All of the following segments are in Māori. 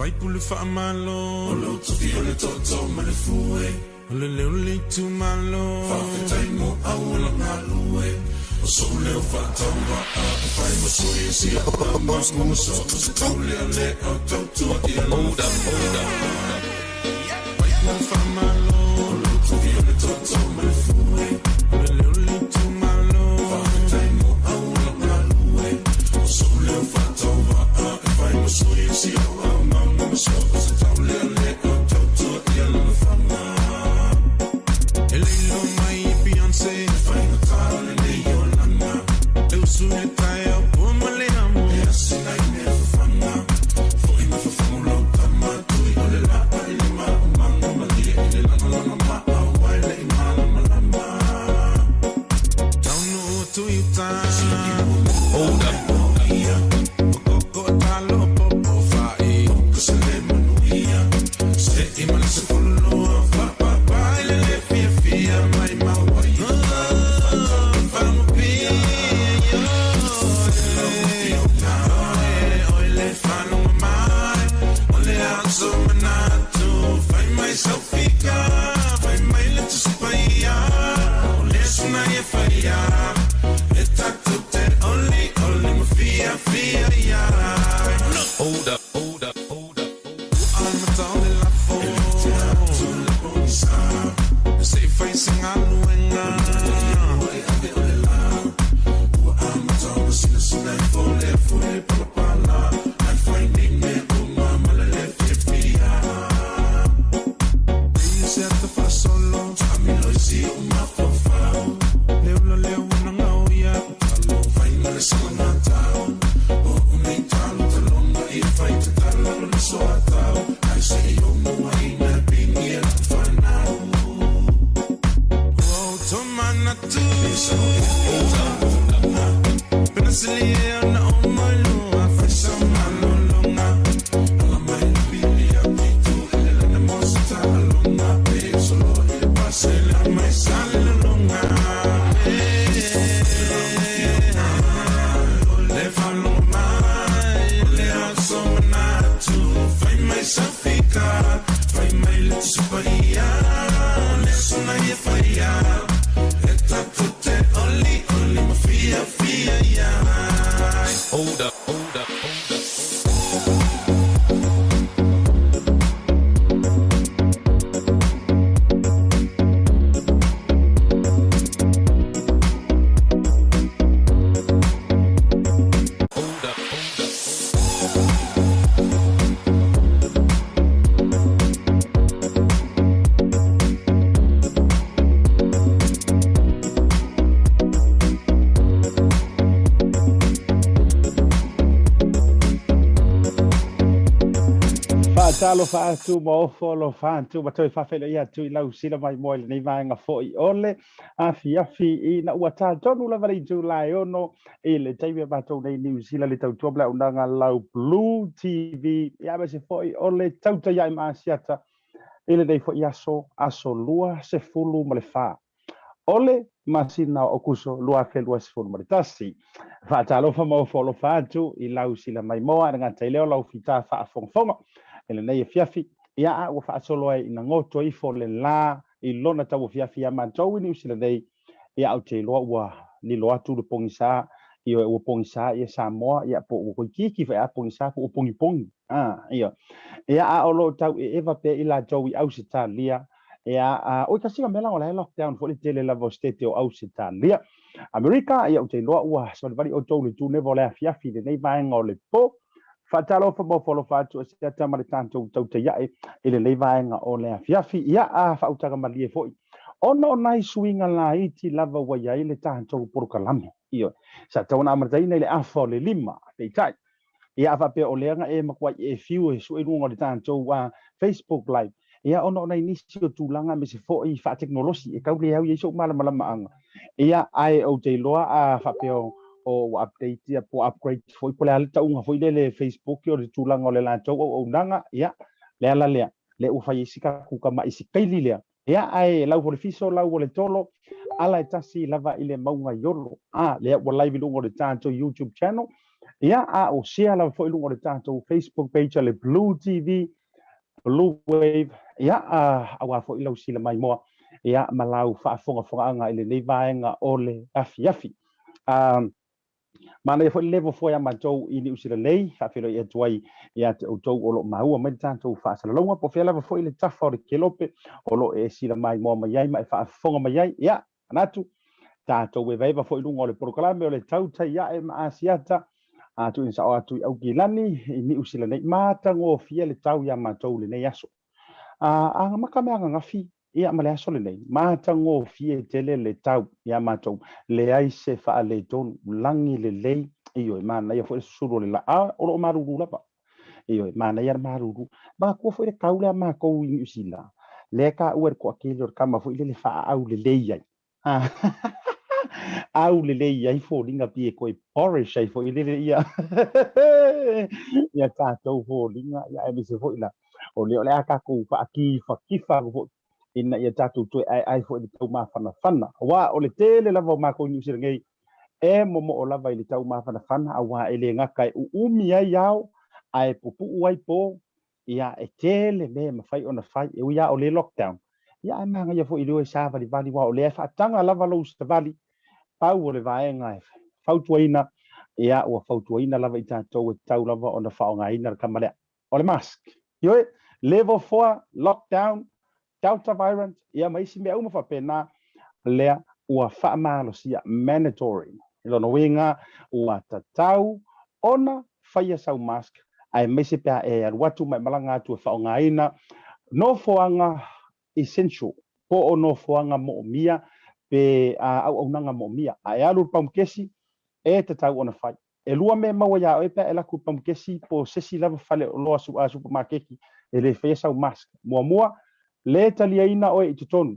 Fai pule fa malo, o lo tu fi ole toto ma le fue, ole le ole tu malo, fa fetai mo au la ngalue, o so le o fa tamba a fai mo so si a mas mo so se tole le o toto i la oda. Fai pule fa malo, o lo tu fi ole toto ma le fue, ole le ole tu malo, fa fetai mo au la ngalue, o so le o fa tamba a fai mo so si a so se tole le o toto i la fama. Elilo mai Beyoncé, fai no tale le Yolanda. Eu sou le taia por male amo. E assim ai me fama. Foi me fama lo tama tu i ole la ile ma manga mali ile la ma wa le ma ma. Don't know to you time. Hold up. Go talo popo fai. Se le manuia. Se I man se follow fa pa pa ile le fia mai ma wa. Famo pia. Ole fano mai. Ole alzo manato. Fai mai selfie. Fai mai le tu spia. Ole suna e faia. E tatto te only ma fia ya. Hold up. Facing a luenga, I'm a Thomas in the snake for the pala. I'm finding me mama left fia. This at the first solo, I'm in Loisi, my profile. Leo Nangoya, I'll find my son town. Oh, make Talanoa, if I to Talanoa, so I say, you know, I ain't not being here for now. Tomana tu, penasilia na omalu, afisa malolonga, ala mai bilia pitu, ele na mosta alonga, solo ele pase la mai salonga, ole falo mai, ole asomana tu, fai mai safika, fai mai letsupaia, ole sona ye faia. Only my fia, yeah. Hold up. Talo fatu mo folo fatu batoi fafelo ia tu lau sila mai mo le nei vanga foi ole afi I na uata tonu la vali July ono ile taiwe bato nei New Zealand le tau tobla unanga lau Blue TV ia be se foi ole TAUTAI ai ma Asiata ile dei foi aso lua se fulu mo le fa ole masina okuso lua fe lua se fulu mo le tasi fa talo fa mo folo fatu I lau sila mai mo nga taileo lau fita fa fonfonga ele nei fiafi ia o fa solo ai na ngoto I fo le la I lona tau fiafi a mantou ni usila dei ia o te loa ua ni loa tu le pongisa I o pongisa ia Samoa ia po o kiki fa pongisa po pongi ia a o lo tau eva pe ila tau I Ausitalia ia o kasi mela o la lockdown fo le tele la vostete o Ausitalia America ia o te loa ua so le vali o tau le tu nevo le fiafi le nei vai ngole po Fatalo fa mo folo fatu Asiata ma le tanto TAUTAI ai ele nei vaenga o le afiafi ia a fautaga malie foi ono nai swinga la iti lava wa ia le tanto por kalame io sa tona martaina le afo le lima teitai ia fa pe o lenga e makwa e fiu e so e lungo le tanto wa Facebook live ia ono nai nisi o tulanga me se foi fa teknologi e kaule au ia so mala anga ia ai o te loa a fa pe o update ia po upgrade foi po le alta unga foi le Facebook o le tulanga o le lanto o nanga ia le u fai sika ku kama isikaili le ia ai lau for fiso lau le tolo ala tasi lava ile maunga yolo le wa live lungo le tanto YouTube channel ia a o share la fo ilungo le tātou Facebook page le Blue TV Bluwave ia a wa fo ilau sila mai moa ia malau faafogafogaga i lenei vaega o le afiafi mana ia foʻi level foi a matou i niʻu sila nei faafelo ia tuai ia te outou o loo maua mai le tatou faasalalauga po fea lava foʻi le tafa o le kelope o loo e sila mai moa mai ai ma e faafofoga mai ai ia anatu tatou e vaiva foʻi luga o le porokalame o le tautai aʻe ma asiata atu ina saʻo atu i aukilani i niʻu sila nei matagofia le tau iā matou lenei aso agamaka me agagafi ia ma le aso lenei matagofia e tele le tau iā matou leai se faaletonu lagi lelei io manaia foʻi le susulu o le laa o loo maruru lava io manaia le maruru magakua foʻi le kau le a makou i niʻu sila lea kaʻua le koʻakili o le kama foʻi le faaau lelei ai au lelei ai foliga pie koe porridge ai foʻi lele ia ia tatou foliga ia e mise foʻi la o lea o le a kakou faakifakifa foʻi ina ia tatou toe aeae foʻi le tau mafanafana auā o le tele lava o makou i niusilagei e momoo lava i le tau mafanafana auā e lē gaka e uumi ai ao ae pupuu ai po ia e tele me mafai ona fai e ua ia o le lockdown ia e magaia foʻi leo e sa valivali ua o lea faataga lava lou savali pau o le vaenga e fautuaina ia ua fautuaina lava i tatou e tau lava ona faaaogāina le kamalea o le mask ioe level 4 lockdown delta variant ia maisi mea uma faapena lea ua faamalosia mandatory i lona uiga ua tatau ona faia sau mask ae maisi pea e alu atu mai malaga atu e faaaogāina nofoaga essential po o nofoaga moʻomia pe auaunaga moʻomia ae alu paumukesi e tatau ona fai e lua me maua iā oe pea e laku paumukesi po sesi lava fale o loa suʻa supermakeki e lē faia sau mask muamua le taliaina oe i totonu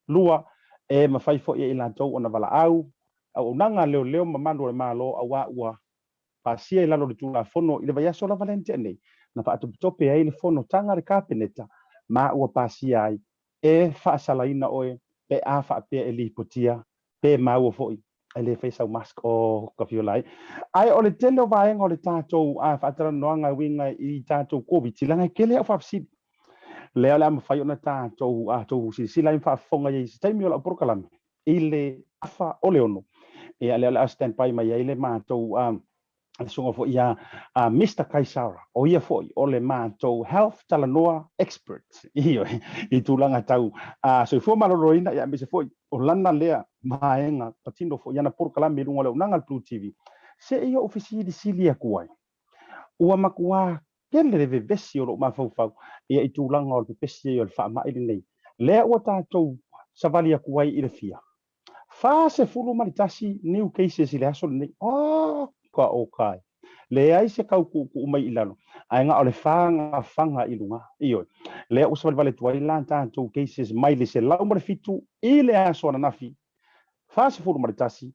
lua e mafai foʻi i latou ona valaau auaunaga leoleo mamalu o le malo auā ua pasia i lalo le tulafono i le vaiaso lava le nei na faatopitope ai le fonotaga le kapeneta ma ua pasia ai e faasalaina oe pe a faapea e lipotia pe maua foʻi e lē fai sau mask o kafiola ai o le tele o vaega o le tatou faatalanoaga uiga i tatou covid tilaga e kele au faafasili lea o le a mafai ona tatou silasila ai faafofoga iai se taimi o lau porokalame i le afa o le ono ia lea o le a standby mai ai le matou le suga foʻi ia Mr. Kaisara o ia foʻi o le matou health talanoa expert i tulaga tau soifua maloloina ia mise foʻi o lana lea maega patino foʻi ana porokalame i luga o le aunaga le Blue TV seʻi o fesilisili aku ai ua makuā kele le vevesi o loo mafaufau ia i tulaga o le pepesi ai o le faamaʻi lenei lea ua tatou savali aku ai i le fia fasefulu ma le tasi new cases i le aso lenei ka o kai le ai se kau ku mai ilano ai nga ole fanga i lunga io le o se vale tuai lan tanto cases mai le se lau mo fitu i le aso na nafi fase fulu maritasi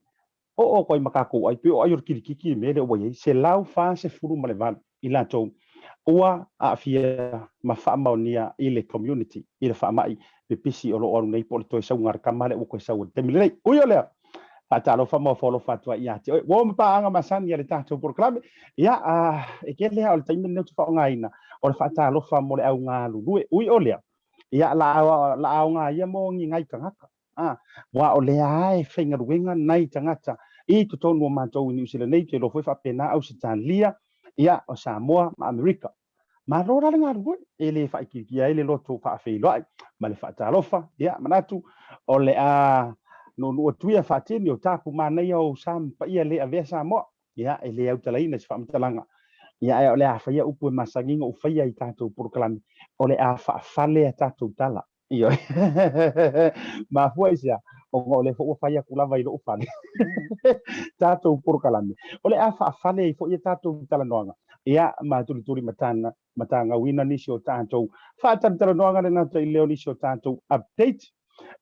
o koi makako ai pe o ai kirikiki me le wai se lau fase fulu ma le van i lato ua a fia ma fa maonia i le community i le fa mai pe pisi o lo o nei po le toi sa ngar kamale o ko sa o te mile o yo le atalo fa mo folo fatwa ia te wo mpa anga masani le tato por club ia e ke le al taimi no fa ngaina o fa talo fa mo le au nga lu ui o le ia la au nga ia mo ngi ngai kangaka wa o le ai fenga ruenga nai tangata i to tonu ma to ni usile nei te lo foi fa pena au Australia ia o Samoa ma America ma rora nga lu e le fa ki ia le loto fa fe lo ma le fa talo fa ia manatu o le no no tuia fatini o tapu mana o sam pa ia le ave Samoa ia e le autalaina se famtalanga ia e le afa ia upu masanginga u faia i tatou porkalami o le afa fale tatou tala io ma foi sia o le fo faia kulava i lo fale tatou porkalami o le afa fale i fo ia tatou talanoanga ia ma tuli matanga wina nisi o tatou fa talanoanga na tai leo nisi o tatou update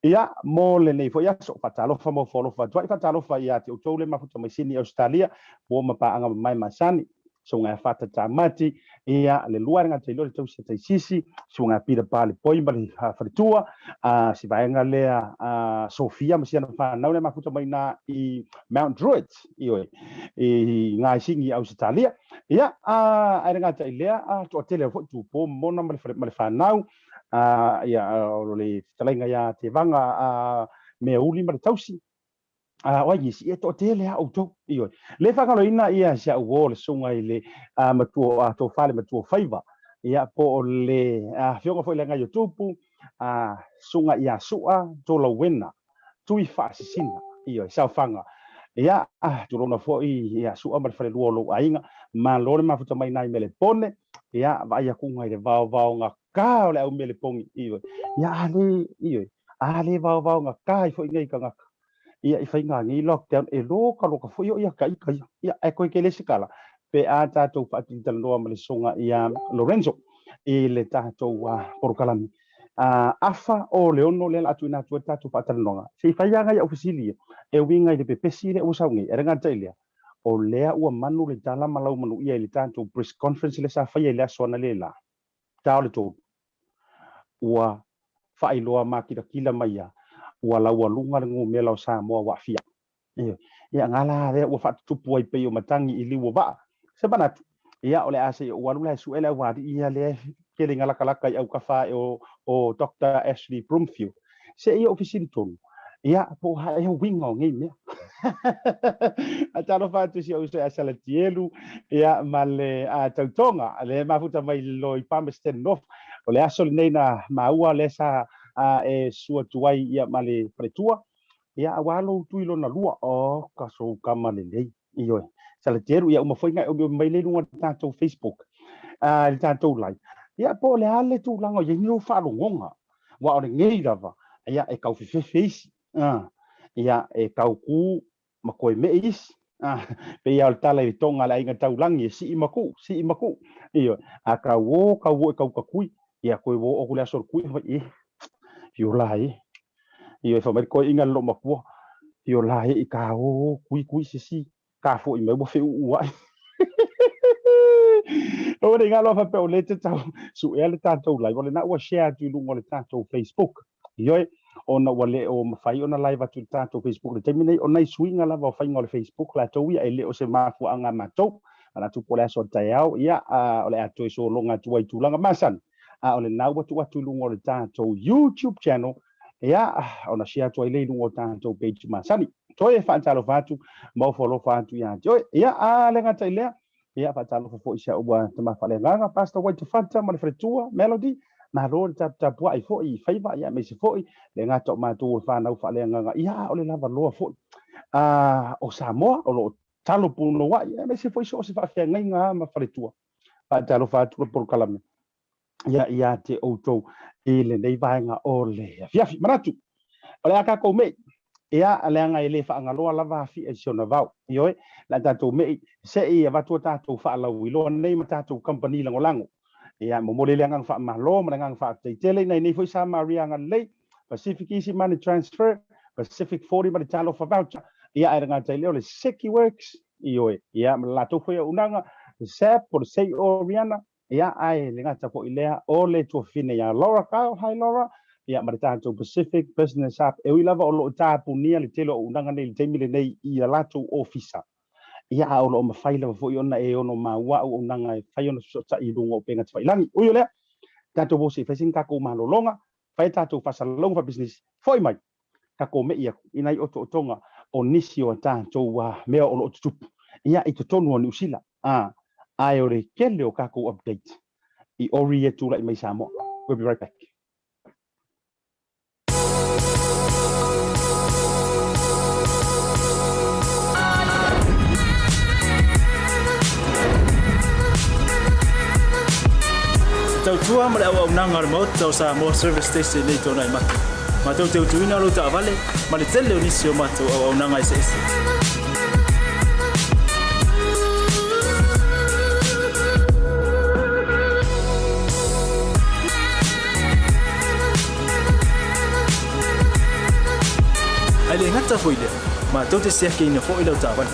ia mo le nei fo ia so fatalo fa mo folo fa toi fatalo fa ia te utole ma futa mai sini Australia po ma pa anga mai masani sunga fata tamati ia le luar nga tilo tau se sisi sunga pira pale poi bali fritua si vaenga lea Sofia masiana fa na le mafuta mai na I Mount Druitt i nga singi Australia ia ai nga tailea to tele fo tu po mona male fa nau ia le talenga ia te vanga me uli male tausi wai si to tele auto le fa kaloina ia sia wall sunga ile matu to fale matu faiva ia po le fionga foi le nga YouTube sunga ia sua to lo wena tui fa sina sa fanga ia tu rona foi ia sua mal fale lo ainga ma lo ma futa mai nai mele pone ia vai ku ngai le vao nga ka le au mele pongi ia ale vao nga kai foi ngai ka nga ia I whainga ngi lockdown loka fo ia kai ia e koe ke le sikala pe a tātou whaati Talanoa ma le songa ia Lorenzo le tātou porokalami afa o le ono le atu ina tua tātou whaatalanoa se whaianga ia ofisili e winga I le pepesi le usaungi e renga tailia o lea ua manu le tala malau manu ia le tātou press conference le sa whaia le aswana le la tāo le tō ua whailoa makira kila mai wala lunga ngo mela sa mo wa fia ia ngala le wa fat tupu ai pe o matangi I liwa ba se banatu ia ole ase wa lula su ele wa ia le kele ngala kala kai au kafa o Dr. Ashley Brumfield se ia ofisinton ia po ha ia wingo ngi me ataro fatu si o se asala tielu ia male tautonga le mafuta mai lo I pamesten nof ole asol neina maua le sa e sua tuai ia male pretua ia awalo tuilo na lua o kaso kamale lei io sala teru ia uma foi ngai o mai le lunga tanto Facebook tanto live ia po le ale tu lango ia no fa longa wa o ngai lava ia e kau face ia e kau ku makoi meis pe ia tala I tonga la inga taulangi si imaku io a kau kakui ia ko wo o kula sor kui yo lai io fa mer ko inga lo makua yo lai I ka o kui si ka fo I me bo fe wa o re nga lo fa pe o le tau su ele tanto live ole na wa share tu lungo le tanto Facebook io ona wale o mafai ona live tu tanto Facebook le termine ona swinga la va fa ngol Facebook la to ia ele o se ma fu anga mato ana tu pola so taiao ia ole atu so longa tu ai tu langa masan ole na wa tu lungo le tanto YouTube channel ia ona share tu ile lungo tanto page masani to e fa talo fatu mo follow fatu ia jo ia le ngata ile ia fa talo fo isa o ba tama fa le nganga pastor wa tu fanta ma le fretua melody na ro tap wa I fo I faiva ia me se fo le ngata ma tu fa na fa le nganga ia ole lava lo fo o Samoa o lo talo puno wa ia me se fo so se fa fe ngai ma fretua fa talo fatu por kalame ia te auto ele nei vaenga ole fiafi maratu ole aka ko me ia aleanga ele fa ngaloa lava fi e sona vau io la tato me se ia va tu tato fa la wilo nei matato company langolango ia mo le lengang fa malo mengang fa tele nei foi sa maria ngalei Pacific Easy Money Transfer Pacific 40 money talo fa voucher ia era tele ole Seki Works io ia la to foi unanga se por sei oriana ia ai le ngata po ilea ole to fine ya Laura ka hi Laura ia marita to Pacific Business App e lava o lo tapu nia le telo unanga nei temile nei ia lato officer ia o lo mafaila fo iona e ono maua o unanga e fai ono so ta ilungo penga tfai langi uyo le tato bo se fesin ka ko malolonga fai tato fasalong fa business foi mai ka ko me ia inai o tonga o nisi o tato wa me o lo tupu ia I tonu o usila ai ore kele o kako update I ori e tula I mai Samoa. We'll be right back. Tautua ma le au nanga remote tau Samoa service station nei tona I maki. Ma tau te utuina lo ta avale ma le tele o nisi o mato au nanga I se ese. Ai le ngata foi le ma tau te sia ke ina fo I lau ta avale.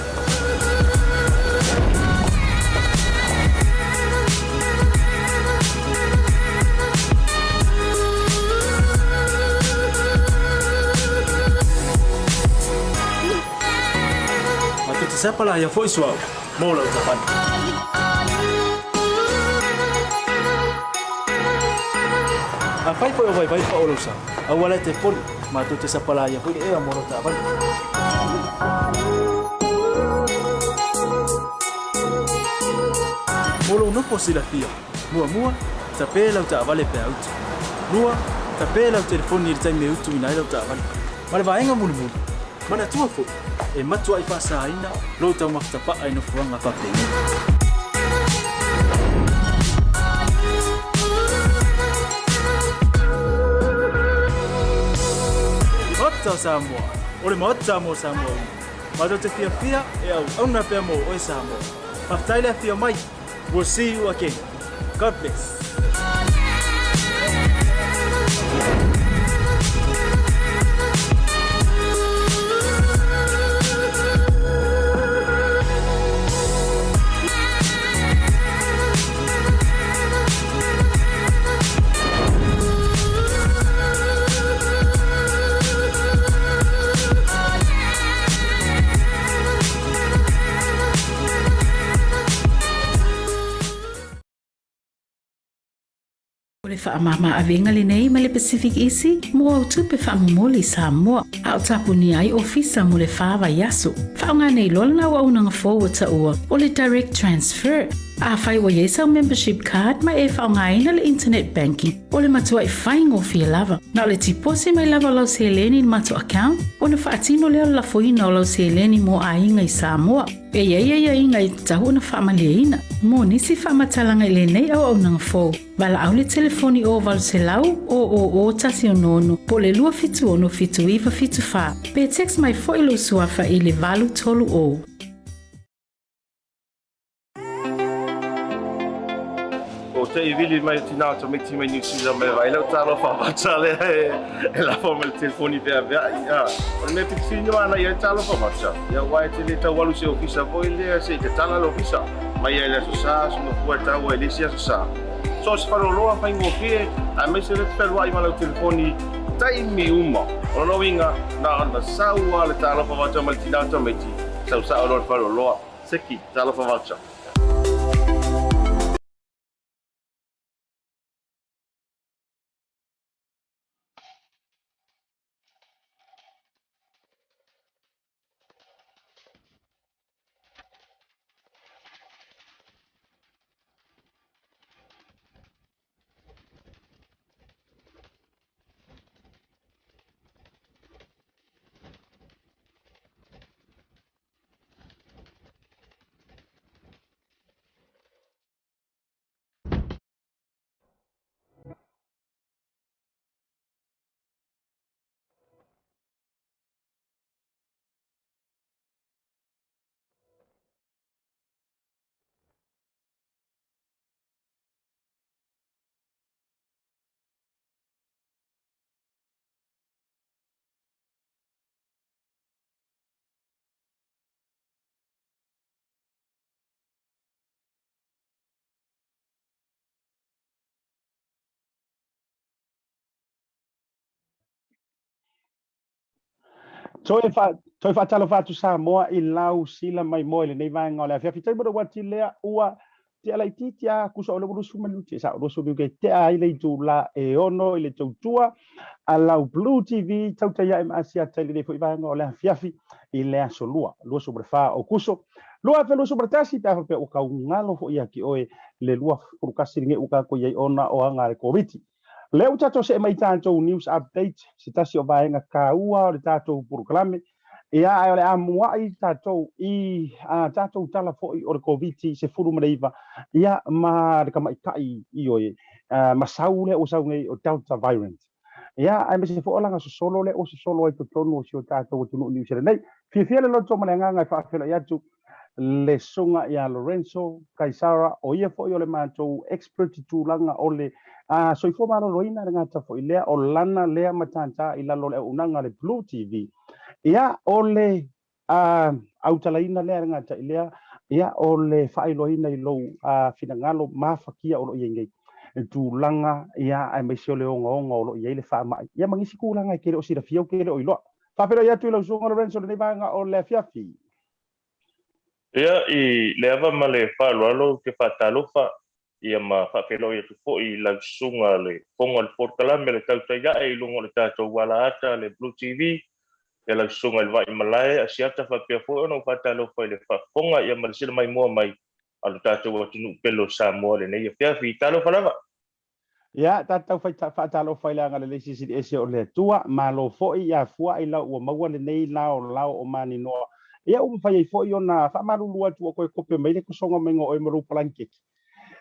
te sapala ia foi suau. Mo lau tapan. A fai foi o vai pa o sa. A wala te pon ma tu te sapala ia foi e mo lau tapan. Molo no posila fia. Mua tapela o vale pe auto. Lua tapela o telefone il time utu ina ilo vale. Male vaenga mulu. Mana tua fo. E matua i fasa ina lo ta mafta pa ai no fuanga pa pe. Ota Samoa. Ole mota mo Samoa. Ma do te fia e au na pe mo o Samoa. Maftaila fia mai. We'll see you again. God bless. Le whaamama avenga le nei ma le Pacific Isi mo au tupe whaamumoli Samoa au tapuni ai ofisa mo le whaava yaso. Whaonga nei lolna wa unanga forward ta ua o le direct transfer. A whai wa yesa membership card ma e whaonga ina le internet banking o le matua i whaingo fia lava. Na o le tipose mai lava lau se leni in mato account o na whaatino leo la foina o lau se leni mo a inga i Samoa. E ia inga i tahu na whaamaleina. Mo nisi whaamatalanga i le nei au nanga fo. Bala au le telefoni o valu se lau o tasi o nono po le lua fitu ono fitu iwa fitu wha. Pe text mai fo ilo suafa i le valu tolu o. O te i vili mai tina to meti mai New Zealand mai vai lau talo fa matale e la forma il telefoni vea ya o me pitino ana ia talo fa matsa ya wai te le tau walu se ofisa voi le se te tala lo ofisa mai ia le so sa so no fu ta wa le sia so sa so se fa lo fa ingo fie a me se le per wai ma lo telefoni tai mi uma o no winga na ana sa wa le talo fa matsa mal tina to meti sa o lo fa lo seki talo fa matsa. Toi fa talo fatu Samoa i lau sila mai moi le nei vanga o le afia fitai mo wati lea ua te ala iti a kusa o le rusu maluti sa rusu ke te ai le tula e ono i le tautua a lau Blue TV TAUTAI ia Asiata le foi vanga o le afia i le asolua lua sobre fa o kuso lua fe lua sobre tasi pe pe o kaungalo fo ia ki oe le lua kurukasi nge uka ko ia ona o anga le covid. Leo tato se mai tato news update se tasi o vaenga kaua o le tato proklame ia ai ole amua i tato i tato tala fo o le covid se furu mreiva ia ma de kama itai i oe ma saule o saunge o delta variant ia ai me se fo langa so solo le o se solo ai to tonu o se tato o tonu news nei fia le loto mananga ngai fa fela ia tu le songa ia Lorenzo Kaisara o ia fo i ole matou expert tūlanga o le so i fo maro roina ngata fo i lea o lana lea matanta i lalo le unanga le Blue TV ia o le autalaina lea ngata i lea ia o le whailoina i lou finangalo mafakia o lo iengei tūlanga ia ai mai se o le onga o lo i le whaamai ia mangisi kūlanga i kere o sira fiau kere o i loa whapero ia tu i lau songa Lorenzo le nevanga o le fiafi Ia I le ava ma le whāloalo ke whātalofa ia ma whawhelo ia tu fo I lausunga le fonga le porkalame le tautai I lungo le tātou wala ata le Blue TV ia lausunga le vai malae Asiata whapea fo ono whātalofa I le whafonga ia ma le sila mai mua mai alu tātou atunu pelo Samoa le nei ia whiawhi talofa lava. Ia tātou whaitalo whailanga le leisi si ese o le tua ma lo fo'i ia fua I lau ua maua le nei lao o mani noa. Ia whai ai fo'i o na whamarulua tu o koe kope mai le kusonga mengo o maru palankeki.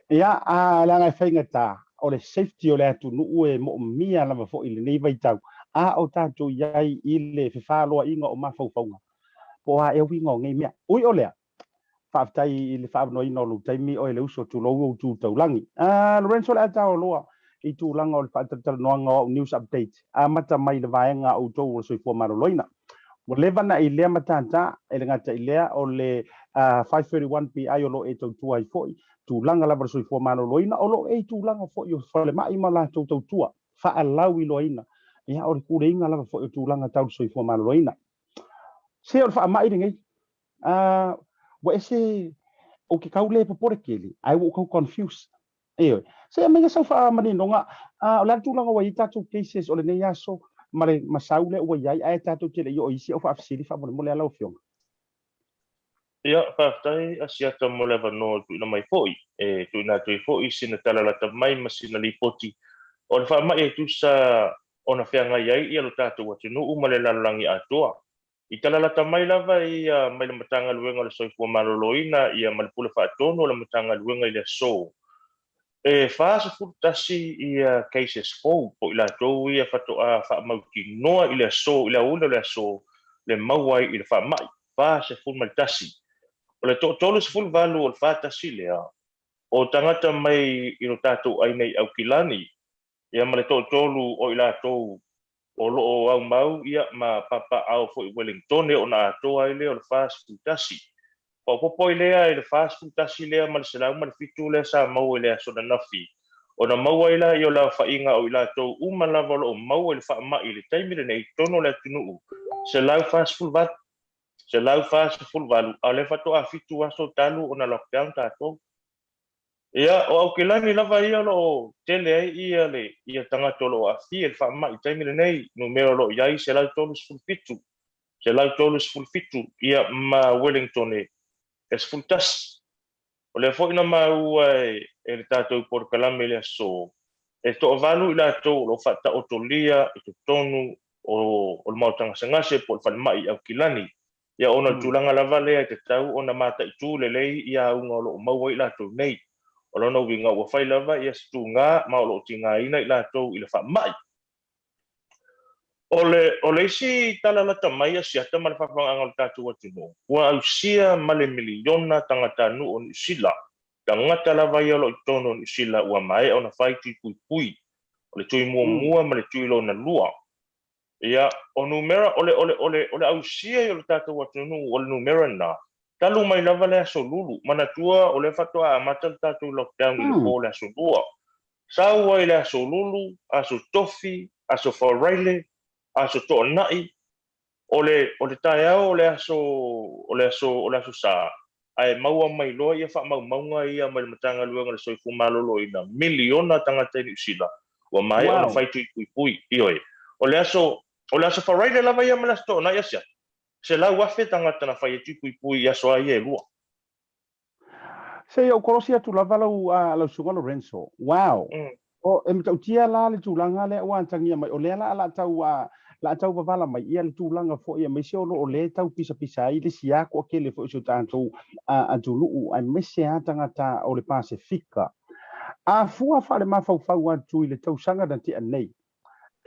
Ia a langa whainga tā o le safety o le atu nuu e mo mia lama fo'i le nei vaitau. A o tātou iai I le whiwhaloa inga o mawhauwhaunga. Po a eo winga o ngei mea. Ui o lea. Whaftai I le whaafno ino lu taimi o le uso tu lau o tu taulangi. Lorenzo le ata o loa. I tūlanga o le Talanoa o news update. A mata mai le vaenga o tō o soi fua maroloina. Mo levana I lea matanta, e le ngata I lea o le 531 PI o lo e tautua I foi. Tūlanga lava soi fua maroloina, o lo e tūlanga foi o whale mai ma la tautua. Wha lau I loina. Ia o le kure inga lava foi o tūlanga tau soi fua maroloina. Se o le wha mai ringei. Wa ese o ke kaule popore keli. Ai wo kau confused. Eoi. Se me sa fa mani nonga o la tu langa wa ita tu cases o le nei aso mare masaule o ia ai ta tu tele yo isi o fa afsiri fa mo le ala fiong. Ia whaftai Asiata mo le vano tu ina mai foi tu ina tu foi sina talalata mai masina lipoti o le whamai e tu sa ona whianga iai ia lo tātou atunu uma le lalangi atoa. I talalata mai lava ia mai le matanga luenga le soifua maloloina ia malipule whaatono le matanga luenga I le so. E fase futasi ia cases fou po ila tou ia fatoa whaamauki noa I le so ila una le so le mauai I le whaamai fase fulmaltasi. O le tolu se ful valu o le whaatasi lea o tangata mai I lo tātou ai nei au kilani ia ma le tolu o ila tou o loo au mau ia ma papa au fo I Wellington o na atoa I le o le fase futasi. O popo I lea I le fast food tasi lea ma le selau ma le fitu lea sa mau I lea sona nafi. O na mau ai la I o la whainga o I la tau uma lava o mau I le whaama I le taimi le nei tono le tunuu. Selau fast food vat. Selau fast food valu. A le fato a fitu aso talu o na lockdown tātou. Ia o au ke lani lava ia lo tele ai ia le ia tangato lo a fi le whaama I taimi le nei numero lo iai selau tolu full fitu. Selau tolu full fitu ia ma Wellington es fultas o le foi na mau e le tātou porkalame le so e to valu I la to lo fata o tolia I to tonu o le mautanga sangase po le falmai au kilani ia ona tulanga lava le te tau ona mata I tu le lei ia unga lo mau I la to nei o lona winga o fai lava ia stunga ma o lo tinga ina I la to I le falmai o le isi talalata mai Asiata ma le whawhanga o tātou atino. Ua ausia ma le miliona tangata nu o Nisila. Tangata lava ia lo I tono o Nisila ua mai o na whai tui pui. O le tui mua ma le tui lo na lua. Ia o numera o le ausia I o le tātou atino o le numera na. Talu mai lava le aso lulu. Mana tua o le whatoa a mata le tātou lockdown I le po le aso lua. Saua I le aso lulu, aso tofi, aso whareile, aso to nai ole taeao ole aso sa ai maua mai loa ia fa maunga ia mai matanga luenga le soifu malolo ina miliona tangata I Sila wa mai ona fai pui ioi ole aso farai lava ia mala sto na ia sia se la wafe tangata na fai pui ia so ai e lua Se o korosia tu lava lau sunga Lorenzo. Wow. O e mtautia la le tūlanga le ua tangia mai o le la tau wavala mai ia le tūlanga fo ia mese o o le tau pisa I le siako o ke le fo iso tātou a tūluu ai mese a tangata o le Pasifika. A fua whare mawhau atu I le tausanga na tia nei.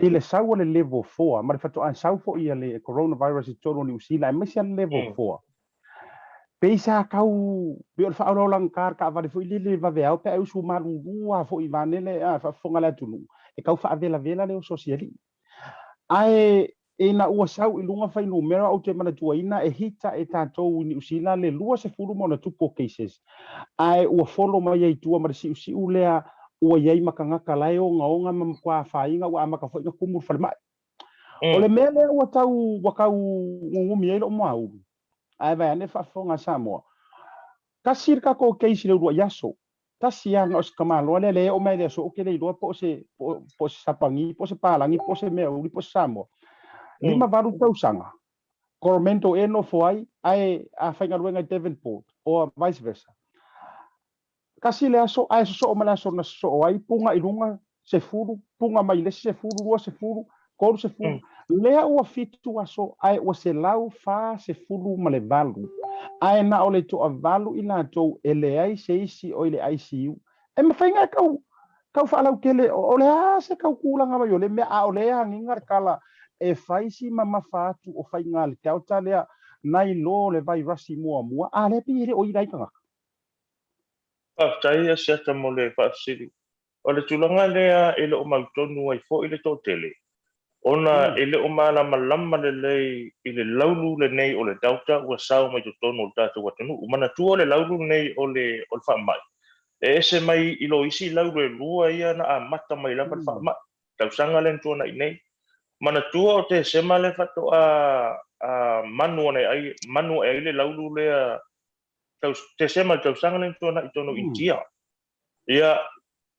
I le sau le level 4, ma le whatu a sau fo ia le coronavirus I toro New Zealand ai mese a level 4. Peisa kau biol fa lo lang kar ka va fo ile va ve au pe usu malu bua fo I vanele a fa fonga la tulu e kau fa vela le sociali ai e na ua sau I lunga fa numero o te mana tuaina e hita e tātou New Zealand le lua se furu mo na tupo cases ai ua follow mai ai tua ma si ulea ua yai makangaka lai o ngaonga ma kwa fainga ua maka fo kumu fa mai o le mele ua tau wakau ngumi ai lo mau ai vai ane fa fonga Samoa kasir ka ko keisi le rua yaso tasianga os kamalo le o mai le so ke le rua po se sapangi po se palangi po se meo po samo lima baru tau sanga Cormento eno foi ai a fainga ruenga Devonport o vice versa kasi le aso ai so o mala so na so ai punga irunga se furu punga mai le se furu rua se furu ko se furu lea o fitu aso ai o se lau fa se furu male valu ai na ole to avalu ina to ele ai se isi o ile ICU e me fainga kau fa lau kele ole a se kau kula nga yo le me a ole a ngingar kala e faisi mama fatu o fainga le tau talea nai lo le vai rasi mua a le pire o irai kanga Tai Asiata mo le whaasiri. O le tulanga lea ele o mautonu ai fo ile tō tele. Ona ele o malama lama le lei ile laulu le nei o le dauta ua sao mai tonu o tātou watanu. Umana tua le laulu nei o le whaamai. E ese mai ilo isi laulu e lua ia na a mata mai lama le whaamai. Tausanga len tuana i nei. Mana tua o te sema le whato a manu ai manu e ile laulu lea te sema tausanga len tuana i tono India. Ia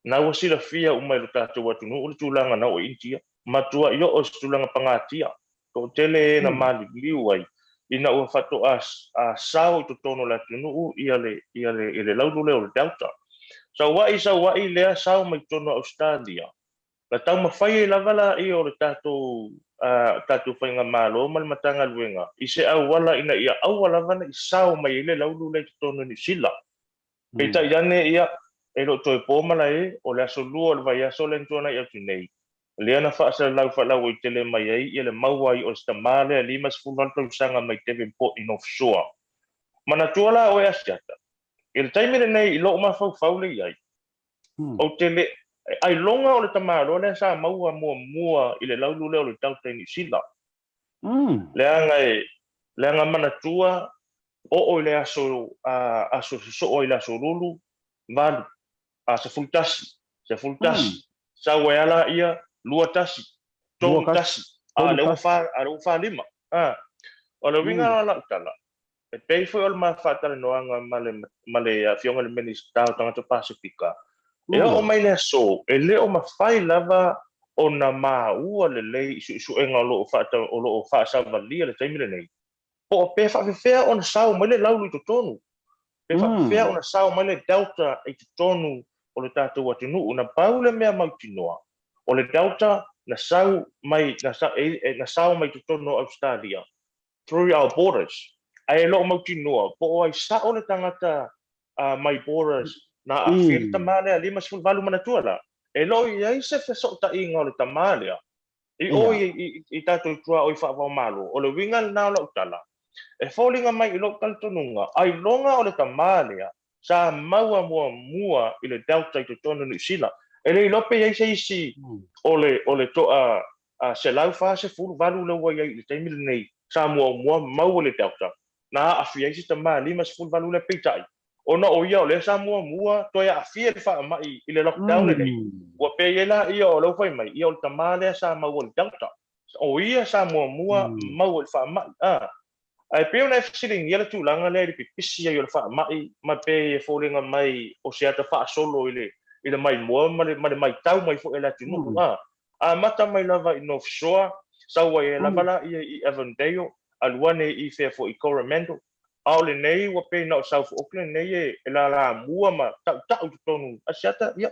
na wasila fia umai lo tātou watunu o le tūlanga na o India. Matua i o tulanga pangatia. Ko tele na mali liu ai. Ina ua whato a sao i to tono la tunu ia le laulu leo le delta. Sa wai lea sao mai tono Australia. La tau mawhai e lavala i o le tātou whainga malo mal matanga luenga. I se au wala ina ia au wala vana i sao mai le laulu le tono ni sila. E ta iane ia e lo toi pōmala o le aso lua o le vai aso le ntuana i atu nei. Leana whaasa lau i tele mai ai i le maua i o sta male a limas fulanta usanga mai Devonport in offshore. Mana tuala o e Asiata. I le taimere nei i loo mawhau le iai. O tele ai longa o le tamaro le sa maua mua i le laulu leo le tautai ni sila. Leanga mana tua o le aso so o le aso lulu valu. Se fultasi. Sa waiala ia lua tasi. Tolu tasi. Le ufa lima. O le winga la utala. E pei foi o le mawhatara noanga male fionga le menistao tangata Pasifika. E o mai le so, e le o mawhai lava o na maua le lei isu enga o lo o whaasa valia le taimile nei. Po o pe whawhewhea o na sao mai le laulu i to tonu. Pe whawhewhea o na sao mai le delta i to tonu o le tātou watinu, una paule mea mautinoa. O le delta na sao mai to tono Australia. Through our borders. Ai lo mautinoa. Po o ai sa o le tangata mai borders na a fil tamale a lima sul valu manatua la. E lo i ai se fesok ta inga o le tamale. I o i tātou tua o i whaavau malu. O le wingal na o la utala. E fōlinga mai i lo kaltonunga. Ai longa o le tamale sa maua mua i le delta i to tono New Zealand. E le lope iai se isi o le toa se lau wha se furu valu lewa iai le taimile nei sa mua mau le delta. Na a fia isi tama lima se furu valu le peitai. O na o ia o le sa mua toia a fia le wha mai i le lockdown nei. Ua pe iela ia o lau whai mai ia o le tama lea sa maua le delta. O ia sa mua mau le wha mai. Ai peo na fisiling ia le tūlanga le pipisi ai o le wha mai ma pe e fōlinga mai o seata wha solo i le mai mua ma le mai tau mai fo e la tunu. A mata mai lava i North Shore, saua e lava la i Avondale, aluane i fea fo i Coromandel. A o le nei wa pe na o South Auckland nei e la mua ma tau tonu. Asiata, ia.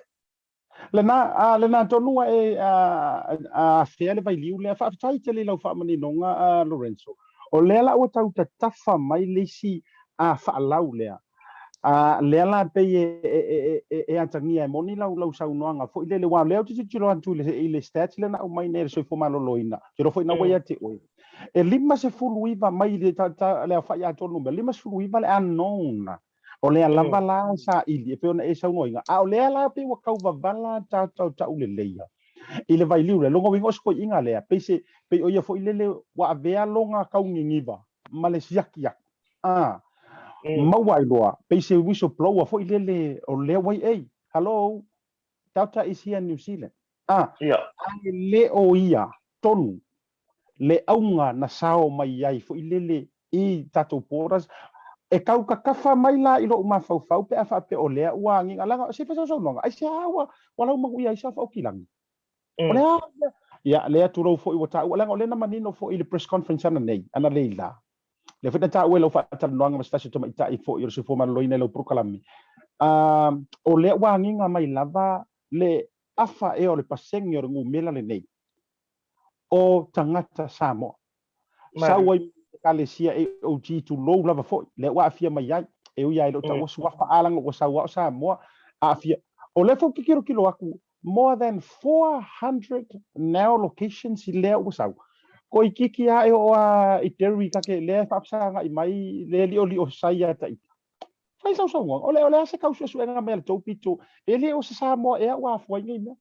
Lena tonua e a fea le vai liu le whaafitai te le lau whaamaninoga Lorenzo. O lea la ua tau ta tafa mai lesi a whaalau lea. Lea la pe e atangia e moni lau saunoanga. Fo i le wā leo te tiro antu i le stats le na o mai nere soi fo maloloina. Tiro fo ina wai ate oi. E lima se fulu iwa mai le lea whai ato number. Lima se fulu iwa le unknown. O lea lava la sa ili e peona e saunoinga. A o lea la pe wa kau wavala tau le leia. I le vai liu le longa wingo sko inga lea. Pe o ia fo i le wa avea longa kau ngingiva. Ma le siakiak. Mawai loa. Pe se whistleblower fo i le o lea wai ei. Hello. TAUTAI is here in New Zealand. Le o ia tonu. Le aunga na sao mai ai fo i le i tatou poras. e kau kakafa mai la i lo mafau pe afa pe o lea ua nginga langa se fa so no ai se awa wala ma ui ai sa fa o kilangi o lea ya lea tu ro fo i wata wala o le na manino fo i le press conference ana nei ana leila le fita ta welo fa ta no nga sta se to mai ta i fo i se fo ma lo ina lo prokalami o le ua nginga mai lava le afa e o le pasengi o ngu mela le nei o tangata samo sa wai kalesia e o tu lo lava fo le wa afia mai ai e ui ai lo ta o swafa alang o sa mo afia o le fo kilo aku more than 400 now locations i le o sa ko i kiki a e o i terri ka ke le fa sa nga i mai le li o sai ata i fai sa o le se kausu su nga mel to pito ele o sa mo e wa fo ngi me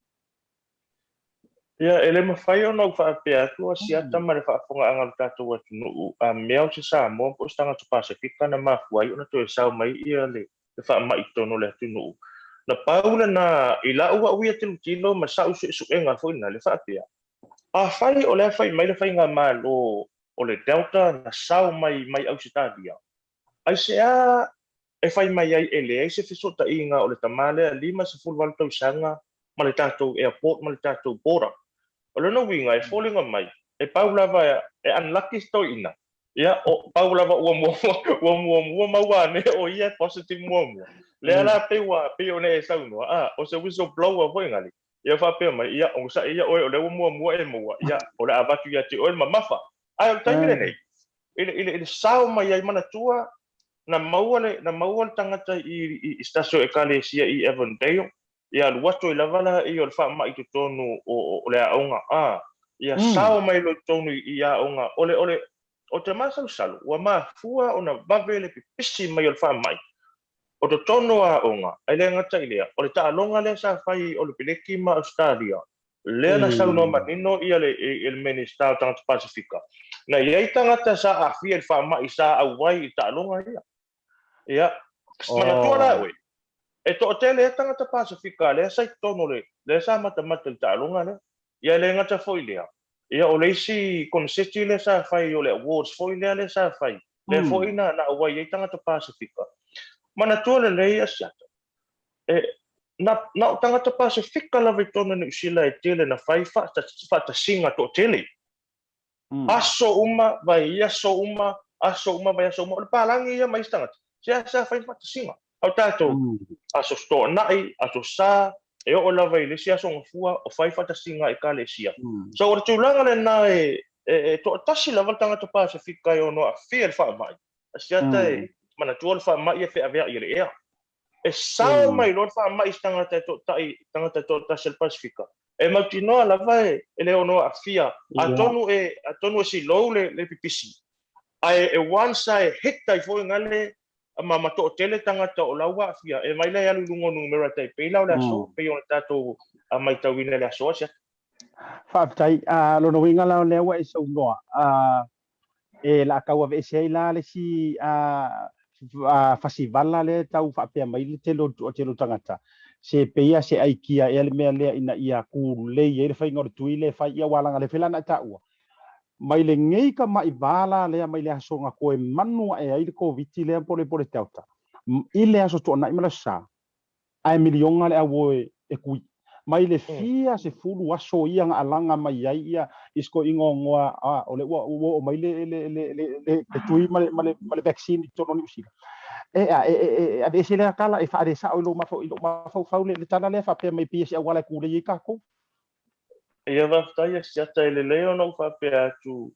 ia ele mafai ona fa pe atu Asiata ma le fa fonga anga tato wa tunu a meo se sa mo po stanga to Pasifika na mafuai ona to sa mai ia le fa mai tono le tunu na paula na ila ua ua te kilo ma sa su enga fo na le fa pe a fai o le fai mai le fai nga malo o le delta na sa mai au sitadia ai se a e fai mai ai ele se fiso ta inga o le tamale lima se full walto sanga ma le tato airport ma le tato border o lona winga e falling on mai e paula va e unlucky sto ina ia o paula va ua maua ne o ia positive mo le ala pe wa pe o ne sa no o se whistle blower vo ngali ia fa pe mai ia o sa ia o le mo e mo ia o la avatu ia te o ma mafa ai o taimi nei ile sao mai ai mana tua na maua tangata i stasio e kalesia i Avondale ia luato i lavala i o le fa mai to tonu o le aonga ia sao mai lo tonu i aonga ole o te masa salu wa ma fua ona vavele pisi mai o le fa mai o to tonu aonga ai le ngata i lea o le taalonga le sa fai o le pileki ma Australia le na salu no manino ia le minister o tangata Pasifika na ia tangata sa afia le fa mai sa awai i taalonga ia mana tua la we e to tele tangata Pasifika le sai tono le sa mata le talunga le ia le ngata foilea ia o le si konseti le sa fai o le awards foilea le sa fai le foina na wai e tangata Pasifika mana tua le Asiata e na tangata Pasifika la vitona ni sila e tele na fai fa ta singa to tele aso uma vai aso uma vai aso uma le palangi ia mai tangata sa fai fa ta singa au tato aso sto nai aso sa e o lava i le sia so ngafua o fai fata singa e kale sia so o tulanga le na to tasi lava tanga to Pasifika yo no a feel fa mai Asiata e mana tuol fa mai e fe avea i le ea e sao mai lo fa mai tanga to tanga to tasi Pasifika e mautino lava e le ono a fia atonu e si lo le pipisi ai e once I hit tai fo ngale ma to tele tangata o laua fia e mai le alu lungo numero tai pe la la so pe on tato a mai tawina la so sia fa tai lo no winga la le wa so no e la ka wa ve se la le si festival la le tau fa pe mai le telo tangata se pe ia se aikia e le me le ina ia ku le ye le fa ngor tuile fa ia wala le fela na ta u mai le ngei ka mai vala le mai le aso nga koe manua e ai ko viti le pole tauta i le aso to na imala sa ai milionga le awoe e kui mai le fia se fulu aso ia nga alanga mai ai ia isko ingo ngoa o le o mai le tui male vaccine to no usila a vese le kala e fa de sa o lo ma fo le tana le fa pe mai pia wala ku le ka ko ia va tai Asiata le leo no fa pe atu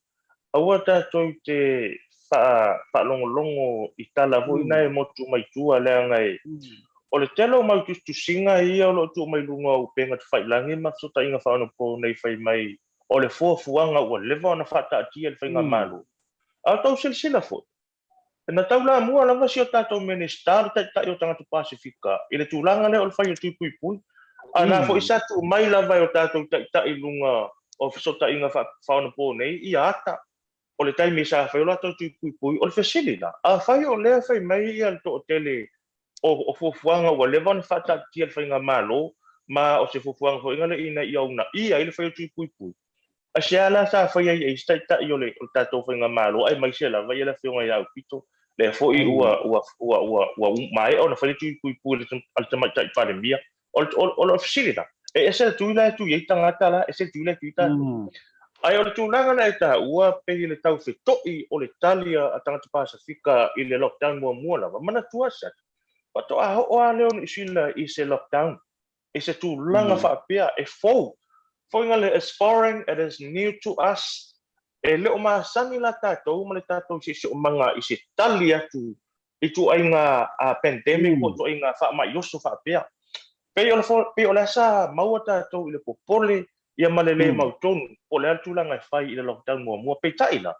aua tatou te fa longo i tala vo ina e motu mai tua le ngai o le telo mai tu singa ia o lo tu mai lunga o penga te fai langi ma so ta inga fa no po nei fai mai o le fuanga o le va na fa ta tia le fai nga malu a tau silsila fo na tau la mua langa si o tatou minister ta o tanga tu Pasifika i le tulanga le o le fai tu pui ana fo isa tu mai la vai o tatou ta i lunga o so ta inga fa no po nei i ata o le taimi sa fai o lato tu pui o le fasilina a fai o le fai mai i al to tele o fuanga o le van fata tia fai nga malo ma o se fuanga fo ingale ina i auna i ai le fai tu pui a se ala sa fai ai sta i o le tato fai nga malo ai mai se la vai la fai nga ia pito le foi ua mai ona fai tu pu al tama tai pandemia o facilita e ese tu la tu ye tangata la ese tu la tu ta ai o tu langa na ta ua pe le tau fetoi o le talia a tangata pasifika i le lockdown mua la mana tua sa pato a o a leon isila i se lockdown ese tu langa fa pia e foi ngale as foreign it is new to us e le o masani la tatou ma le tatou si o manga i se tali atu i tu ai ngā pandemic po tu ai ngā wha mai yosu wha pia. Pe o le sa maua tatou i le popole ia ma le le mautonu o le atu langa whai i le lockdown mua pe taina.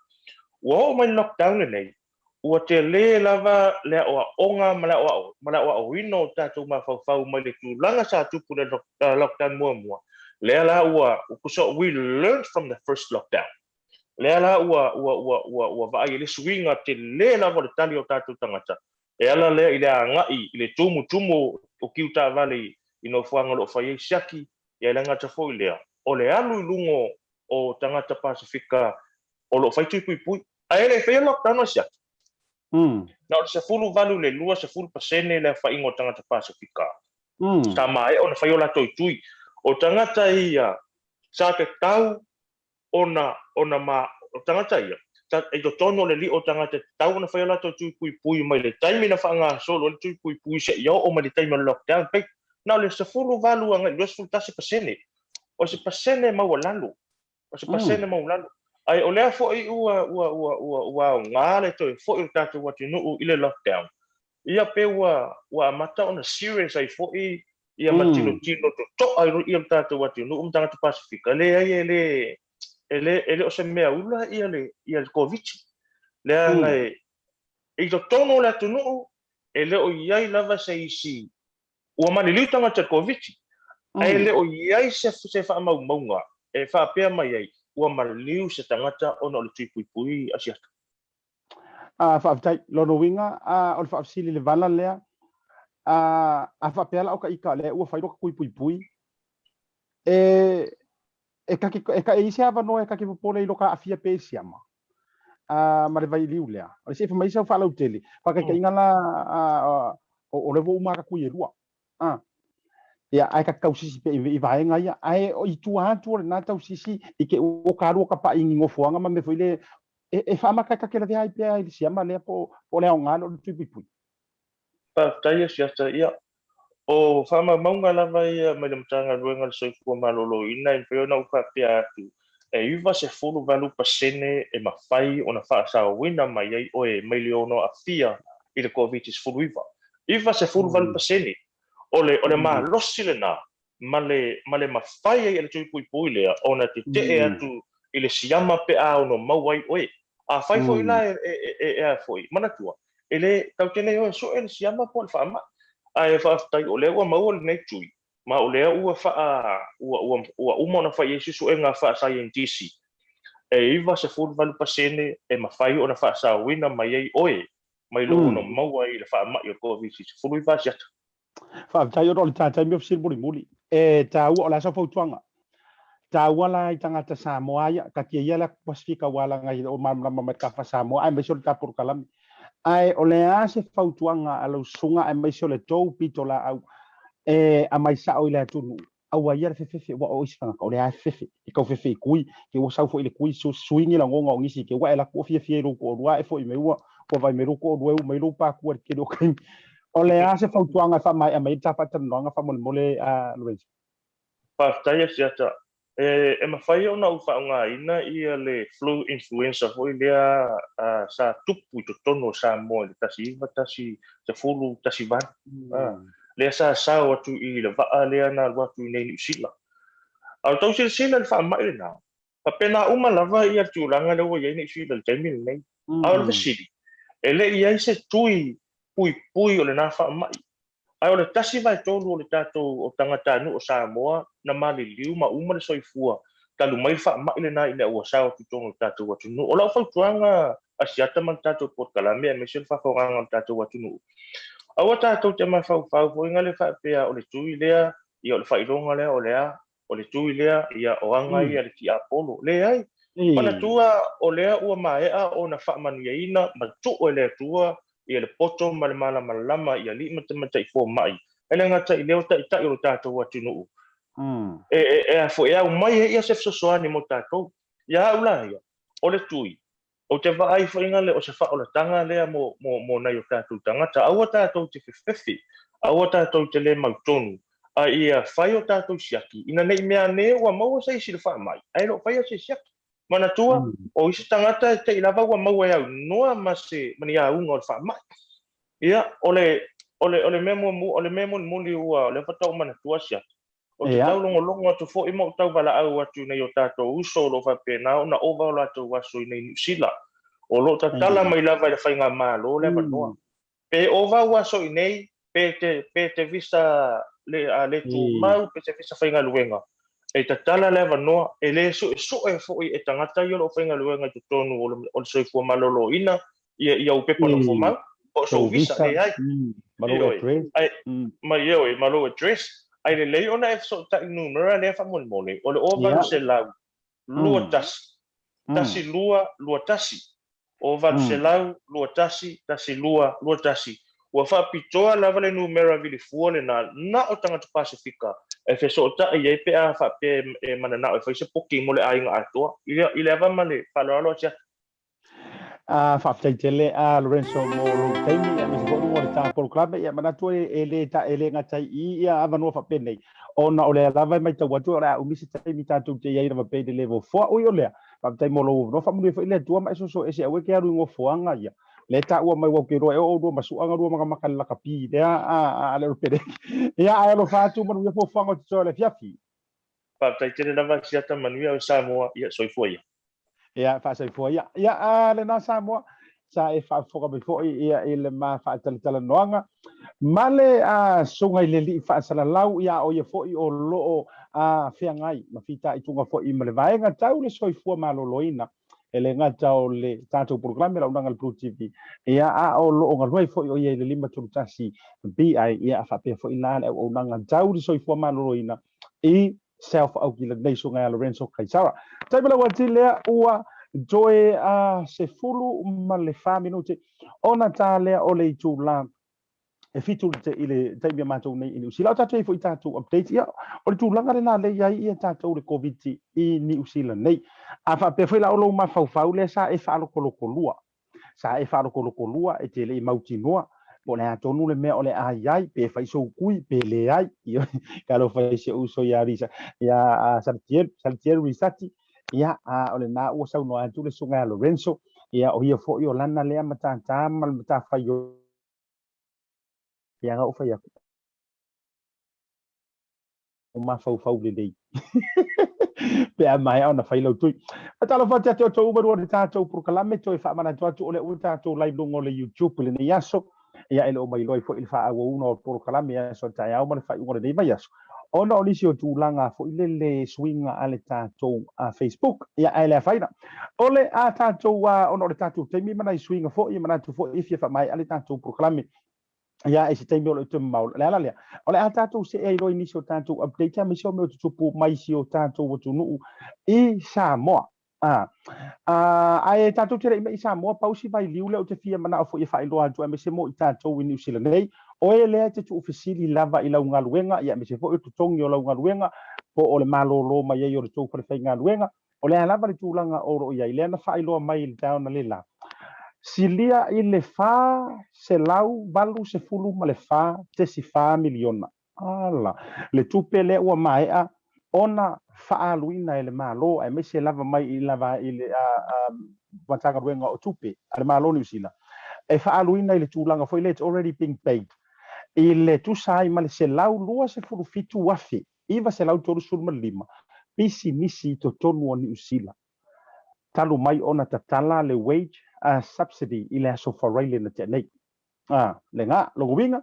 Ua o mai lockdown nei ua te le lava le o onga ma le o wino tatou ma whau mai le tu langa sa tupu le lockdown mua. Le la ua kuso we learned from the first lockdown. Le ala ua vai le swinga te le la vo le tali o tatu tangata e ala le ile ngai ile tumu o kiuta vale i no fuanga lo fai siaki ia le ngata foi le o le alu lungo o tangata pasifika o lo fai pui ai le fai lockdown sia na o se fulu valu le lua se fulu pasene le fai ngo tangata pasifika tamai ona fai ola tui o tangata ia sa te tau ona ma o tangata ia ta e to tono le li o tangata tau na fai la to pui mai le taimi na fanga solo le pui se yo o mai le taimi lockdown pe na le se fulu valu anga le se tasi pasene o se pasene ma walalu o se pasene ma walalu ai o le fo i ua ngale to fo i tatu what you know ile lockdown ia pe ua mata ona serious ai fo i ia matino to ai ia tatu what you know tangata pasifika le ai ele o se mea ula ia le covid le anga e to tono la tunu ele o iai lava se isi ua mani liu tangata covid ele o iai se fa maunga e fa pea mai ai ua maliu se tangata ona o le tuipui asiata fa tai lono winga o le fa sili le vala lea fa pea la o ka ika le ua fai ro pui e ka isi ava no e ka ki popole i loka afia pe siama ma le vai liu lea o se fa mai sa fa lau tele fa ka ingala o le vo uma ka kui rua ia ai ka kausisi pe i vai nga ia ai o i tu atu le na tau sisi i ke o ka ro ka pa ingi ngofoanga ma me foi le e fa ma ka ke le ai pe ai siama le po le o ngalo le tuipui pa tai siata ia o fama maunga lava ia mai le matanga ruenga le soifua malolo ina i peo na uka pia atu e iwa se fulu valu pasene e mawhai o na wha sao wina mai ai o e mai leono a fia i le COVID is fulu iwa se fulu valu pasene o le maa losi le na ma le mawhai ai le tui pui lea o na te te atu i le siama pe a o no mawai oe a whai fo ila e a foi manatua e le tautene o so e le siama po le whaama ai fa tai o le ua mau le nei tui ma o le ua fa ua uma na fa yesu so enga fa scientist e iwa se fulu valu pasene e mafai ona fa sa wina mai ai oe mai lo no mau ai le fa ma yo covid se fulu iwa sia fa tai o le tata mi ofisir muli e ta o la sa fotuanga ta wala i tangata Samoa ia ka kia ia la pasifika wala ngai o ma ka fa Samoa ai me so ta por kalami ai o le a se fautuanga a lo sunga ai mai so le tou pitola au a mai sa o le tunu au ia fe wa o isanga o le a fe i ka fe kui ke o sau fo ile kui so swingi la ngonga o ngisi ke wa la ko fe ro ko wa e fo i me wa ko vai me ro ko do me ro pa ku ke do kai o le a se fautuanga fa mai ta pa tan longa fa mole a Lorenzo pa tai siata e mawhai o na uwha nga ina ia le flu influenza hoi lea sa tupu to tono sa moa le tasi iwa tasi te fulu tasi van lea sa watu i le vaa lea na watu i nei New Zealand au tau sila le wha mai le na pa pena uma lava ia tiulanga le ua iei New Zealand taimi le nei au le vasili e le iei se tui pui o le na wha mai ai o le tasi vai tolu o le tātou o tangata anu o Samoa na mali liu ma uma le soifua talu mai wha mai le na ina ua sao tutongo tātou watunu o lau whautuanga Asiata man tātou Port Kalamea me se le whawhoranga o tātou watunu aua tātou te mai whau inga le whapea o le tui lea ia o le whaironga lea o lea o le tui lea ia o anga ia le ki apolo le ai pana tua o lea ua maea o na wha manuia ina ma tu o lea tua ia le poto ma le malama ia li mata i fo mai ele ngata i leo ta o tatou atu no e fo ia mai ia se soani mo tatou ia ula ia o le tui o te vai fo inga le o se fa o le tanga le mo na yo tatou tangata au tatou te fefi au tatou te le mautonu a ia fai o tatou siaki ina nei mea ne wa mau sai si le fa mai ai lo fai se siaki mana tua o isi tangata te ilava wa mau ia noa ma se mani a unga o fa mai ia ole memo muli ua le fatau mana tua sia o te tau longo atu fo ima o tau wala au atu nei o tatou uso lo fa pena na ova o latou waso i nei New Zealand o lo tatala mai lava le whainga malo le manoa pe ova waso i nei pe te visa le tu mau pe te visa whainga luenga e tatala le manoa e le so e fo i e tangata i o lo whainga luenga tu tonu o le soifua malolo ina ia upepa lo fo mau o so visa e ai malo address mai eu malo address ai le lei ona e so ta numera le fa mon mole o le ova se la lua tasi lua tasi ova se la lua tasi lua tasi ua fa pitoa lava le numera vili fuole na o tanga tu Pasifika e fe so ta e pe a fa pe mana na e fa se poki mole ai nga ato ile ava male fa lo tia faafetaitele a Lorenzo mo lo taimi a misi fo'u o le tapolo club ia manatu e le gatai i ia avanua fa'apenei ona o le lava mai tau atu o le a umisi taimi tatou te iai na mapei le level 4 ui o lea fa'apetai mo lo no fa'amuli fo'i le atua ma so e se aue ke aru ngofoanga ia le ta'ua mai wau ke roa e o do masuanga rua makamaka le lakapi le a le pere ia a lo fatu manu ia fofanga o te le fiafi fa'apetai lava Asiata manuia o Samoa ia soifua ia ia fa'asaifua ia a le na Samoa sa e fa'afoka mai fo'i ia i le talanoanga ma le sunga i le li'i fa'asalalau ia o ia fo'i o lo'o feagai ma fitaʻituga fo'i ma le vaega tau le soifua malōlōina e le gata o le tatou programe launaga le Blue TV ia a o lo'o galuai fo'i o ia i le 5 tulutasi bi ai ia fa'apea fo'i la le auaunaga tau le soifua malōlōina i self auki lenei suga ia Lorenzo Kaisara taimi lau ati lea ua joe se fulu ma le 5 minute ona tālea o le itulā e fitu te ile taimi matou nei i New Zealand tatou foi tatou update ia o le tulaga le na le ia tatou le covid i New Zealand nei a fa pe foi la o lo ma fau le sa e fa lo kolokolua e te le mautinoa po le atonu le mea o le ai pe fai so kui pe le ai ia ka lo fai se uso ia risa ia saltier risati ia o le na o sa no atu le sunga Lorenzo ia o ia fo io lana le matata mal mata fai ia ga o fai o ma fau le dei pe a mai ona fai lo tui atalo fa te to uber o tatou por kalame to fa mana to o le o tatou live lungo le YouTube le yaso ia ele o mai loi fo il fa a uno por kalame ya so tai au ma fai o dei mai yaso ona o lisi o tūlanga fo le swinga ale tatou a Facebook ia ele faina ole a tatou ona o le tatou temi mana i swinga fo i mana tu fo i fa mai ale tatou por kalame ia e se taimi o le tū mau le ala lea o le a tatou se e roi nisi o tatou update a misi o meo tutupu mai si o tatou o tunuu i Samoa a e tatou tere i Samoa pausi vai liu le o te fia mana o fo i whailoa atu a mese mo i tatou i New Zealand nei o e lea te tu ofisili lava i lau ngaluenga ia mese fo i tutongi o lau ngaluenga po o le malolo mai e o le tau whare ngaluenga o le a lava le tūlanga oro ia i lea na whailoa mai i tauna le la silia i le fa se lau balu se fulu ma le fa te si fa miliona ala le tupe le ua maea ona faaluina i le malo e me se lava mai i lava i le watanga ruenga o tupe a le malo New Zealand e faaluina i le tūlanga foi le it's already being paid i le tusai ma le se lau lua se fulu fitu wafi iwa se lau toru sulma lima pisi nisi to tonu o New Zealand talu mai ona tatala le wage subsidy i le aso wharaile na te nei. Le ngā, logo winga,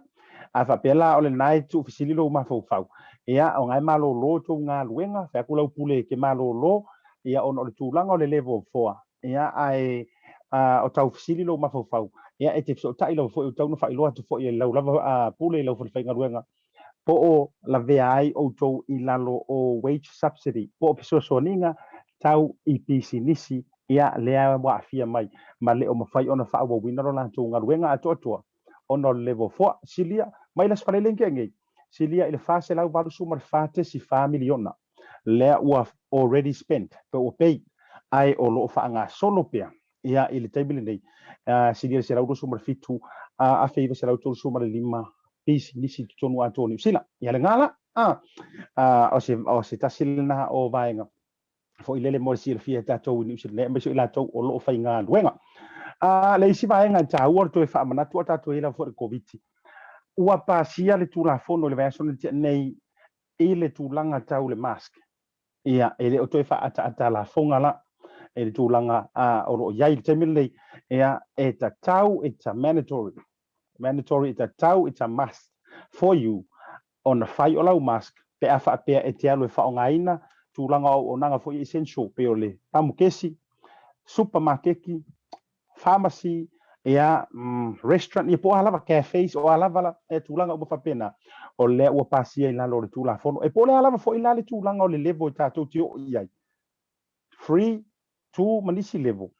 a whapela o le nai tu fisili lo mawhau. Ia o ngai malo lo tu ngā luenga, whakulau pule ke malo lo, ia ono le tūlanga o le level 4. Ia ai o tau fisili lo mawhau. Ia e te so tai lau fo i tau no whailoa tu fo i lau lava pule lau whaiwhainga luenga. Po o la vea ai o tau i lalo o wage subsidy. Po o piso soninga tau i pisi nisi ia lea wa fia mai ma le o mafai ona fa wa wina la tu ngaruenga atotua ono level 4 silia mai las fale lenke ngai silia ile fase la valu sumar fate si familiona le wa already spent pe o pay ai o lo fa nga solo pea ia ile table nei silia se la sumar fitu a feiva se la sumar lima pisi nisi tonu atoni sila ia le ngala o se tasilna o vaenga fo ilele mo si fia tatou ni usi le meso ila tau o lo fai nga luenga le isi vaenga ta uor to fa mana tu tatou ila fo covid ua pasia le tula fono le verso nei ile tulanga tau le mask ia ele o to fa ata la fonga la ele tulanga o lo yai temile ia eta tau it's a mandatory it's a tau it's a must for you on the fai o lau mask pe afa pe e te alo fa ngaina tulanga o nanga fo essential pe ole pamukesi supermarket pharmacy ia restaurant ia po alava cafes o alava la e tulanga o fa pena o le o pasia ina lo tula fono e po le alava fo ina le tulanga o le level tatou tio ia free to manisi level